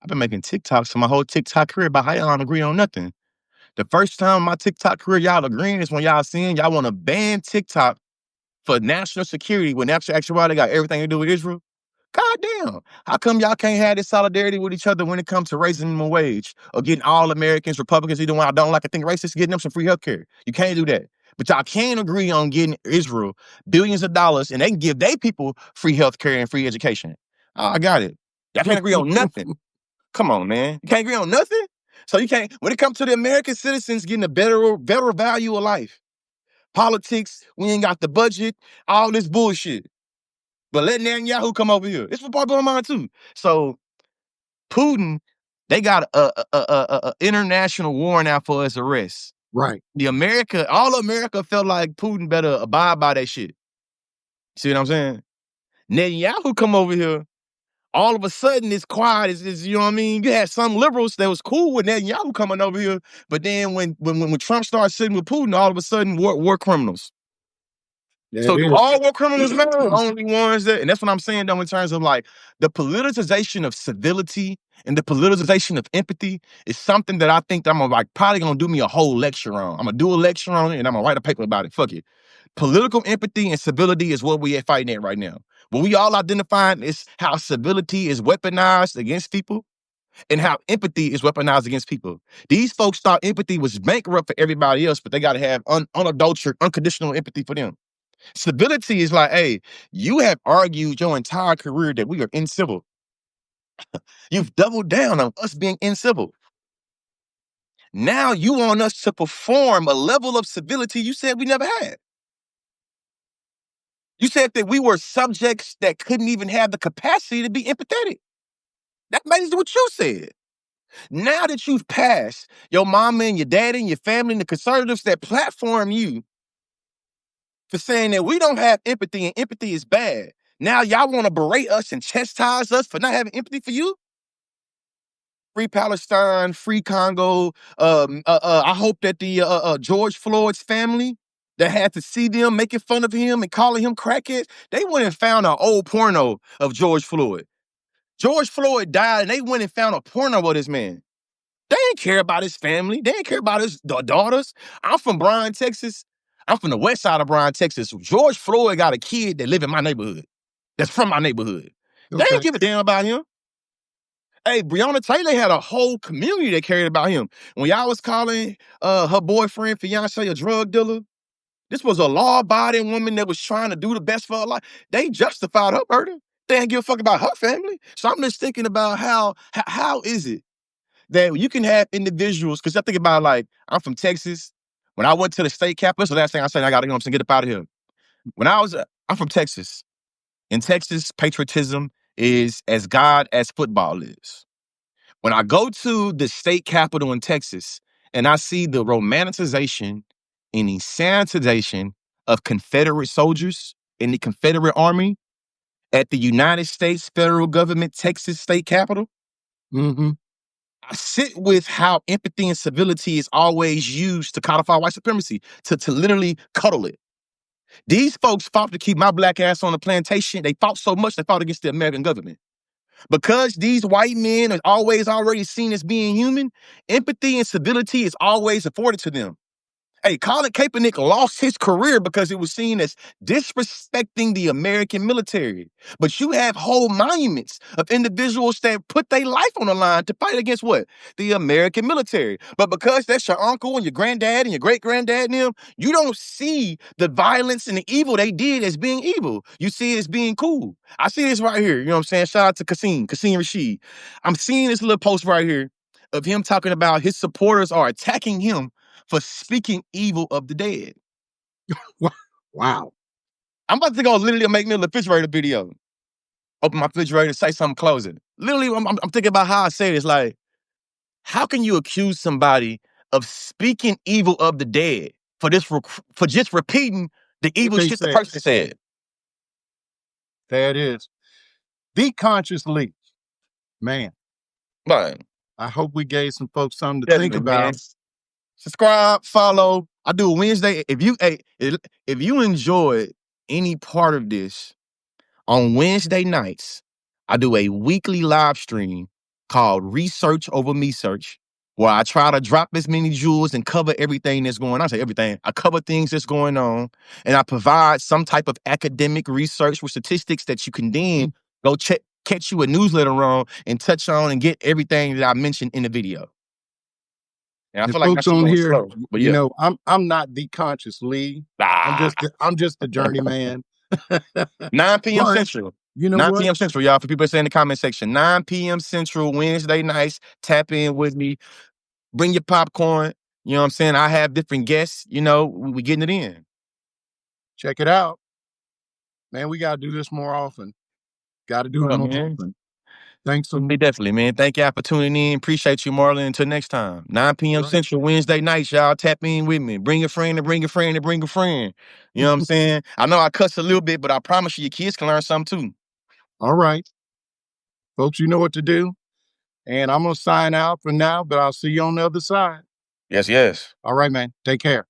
Speaker 2: I've been making TikToks for my whole TikTok career, but how y'all don't agree on nothing? The first time in my TikTok career y'all agreeing is when y'all seeing y'all want to ban TikTok for national security when actuality got everything to do with Israel. God damn. How come y'all can't have this solidarity with each other when it comes to raising minimum wage or getting all Americans, Republicans, either one I don't like, I think racist, getting them some free healthcare? You can't do that. But y'all can agree on getting Israel billions of dollars and they can give their people free healthcare and free education. Oh, I got it. Y'all can't agree on nothing. Come on, man. You can't agree on nothing? So you can't, when it comes to the American citizens getting a better value of life, politics, we ain't got the budget, all this bullshit. But let Netanyahu come over here. It's for part of mine too. So Putin, they got a international warrant out for his arrest.
Speaker 1: Right.
Speaker 2: All America felt like Putin better abide by that shit. See what I'm saying? Netanyahu come over here. All of a sudden, it's quiet. You know what I mean? You had some liberals that was cool with Netanyahu coming over here, but then when Trump started sitting with Putin, all of a sudden, war criminals.
Speaker 1: That
Speaker 2: So do
Speaker 1: is.
Speaker 2: all war criminals matter? Only ones that, and that's what I'm saying though, in terms of like the politicization of civility and the politicization of empathy is something that I think that I'm gonna like probably gonna do me a whole lecture on. I'm gonna do a lecture on it and I'm gonna write a paper about it. Fuck it. Political empathy and civility is what we are fighting at right now. What we all identifying is how civility is weaponized against people and how empathy is weaponized against people. These folks thought empathy was bankrupt for everybody else, but they got to have unadulterated, unconditional empathy for them. Civility is like, hey, you have argued your entire career that we are incivil. You've doubled down on us being incivil. Now you want us to perform a level of civility you said we never had. You said that we were subjects that couldn't even have the capacity to be empathetic. That's what you said. Now that you've passed your mama and your daddy and your family and the conservatives that platform you for saying that we don't have empathy and empathy is bad. Now y'all want to berate us and chastise us for not having empathy for you? Free Palestine, free Congo. I hope that the George Floyd's family that had to see them making fun of him and calling him crackhead, they went and found an old porno of George Floyd. George Floyd died and they went and found a porno of this man. They didn't care about his family. They didn't care about his daughters. I'm from Bryan, Texas. I'm from the west side of Bryan, Texas. George Floyd got a kid that live in my neighborhood. That's from my neighborhood. They
Speaker 1: Okay.
Speaker 2: didn't give a damn about him. Hey, Breonna Taylor had a whole community that cared about him. When y'all was calling her boyfriend, fiance, a drug dealer, this was a law-abiding woman that was trying to do the best for her life. They justified her murder. They didn't give a fuck about her family. So I'm just thinking about how is it that you can have individuals, because I think about, like, I'm from Texas. When I went to the state capitol, that's the last thing I said, I gotta, get up out of here. I'm from Texas. In Texas, patriotism is as God as football is. When I go to the state capitol in Texas and I see the romanticization and the sanitization of Confederate soldiers in the Confederate Army at the United States federal government Texas state capitol,
Speaker 1: Mm-hmm.
Speaker 2: I sit with how empathy and civility is always used to codify white supremacy, to literally cuddle it. These folks fought to keep my black ass on the plantation. They fought so much, they fought against the American government. Because these white men are always already seen as being human, empathy and civility is always afforded to them. Hey, Colin Kaepernick lost his career because it was seen as disrespecting the American military. But you have whole monuments of individuals that put their life on the line to fight against what? The American military. But because that's your uncle and your granddad and your great-granddad and them, you don't see the violence and the evil they did as being evil. You see it as being cool. I see this right here. You know what I'm saying? Shout out to Kasim Rashid. I'm seeing this little post right here of him talking about his supporters are attacking him for speaking evil of the dead.
Speaker 1: Wow.
Speaker 2: I'm about to go literally make me a refrigerator video. Open my refrigerator, say something, close it. Literally, I'm thinking about how I say it. It's like, how can you accuse somebody of speaking evil of the dead for just repeating the
Speaker 1: What
Speaker 2: evil
Speaker 1: they
Speaker 2: shit the
Speaker 1: said.
Speaker 2: person said?
Speaker 1: There it is. Be consciously. Man,
Speaker 2: But
Speaker 1: I hope we gave some folks something to think
Speaker 2: definitely, man.
Speaker 1: about.
Speaker 2: Subscribe, follow. I do a Wednesday. If you enjoyed any part of this, on Wednesday nights, I do a weekly live stream called Research Over Me Search, where I try to drop as many jewels and cover everything that's going on. I say everything. I cover things that's going on, and I provide some type of academic research with statistics that you can then go check, catch you a newsletter on and touch on and get everything that I mentioned in the video. And I
Speaker 1: And
Speaker 2: feel like I
Speaker 1: folks
Speaker 2: should
Speaker 1: on
Speaker 2: go
Speaker 1: here,
Speaker 2: slow, but yeah.
Speaker 1: I'm not the conscious Lee.
Speaker 2: Ah.
Speaker 1: I'm just the journeyman.
Speaker 2: 9 p.m.
Speaker 1: But
Speaker 2: Central.
Speaker 1: you know
Speaker 2: 9
Speaker 1: what?
Speaker 2: p.m. Central, y'all. For people that say in the comment section, 9 p.m. Central, Wednesday nights. Tap in with me. Bring your popcorn. You know what I'm saying? I have different guests. You know, we getting it in.
Speaker 1: Check it out. Man, we gotta do this more often. Gotta do it
Speaker 2: Well,
Speaker 1: more
Speaker 2: man.
Speaker 1: often. Thanks so much.
Speaker 2: Definitely, man. Thank y'all for tuning in. Appreciate you, Marlon. Until next time. 9 p.m.
Speaker 1: Right.
Speaker 2: Central, Wednesday nights, y'all. Tap in with me. Bring a friend and bring a friend and bring a friend. You know what I'm saying? I know I cuss a little bit, but I promise you, your kids can learn something too.
Speaker 1: All right. Folks, you know what to do. And I'm gonna sign out for now, but I'll see you on the other side.
Speaker 2: Yes, yes.
Speaker 1: All right, man. Take care.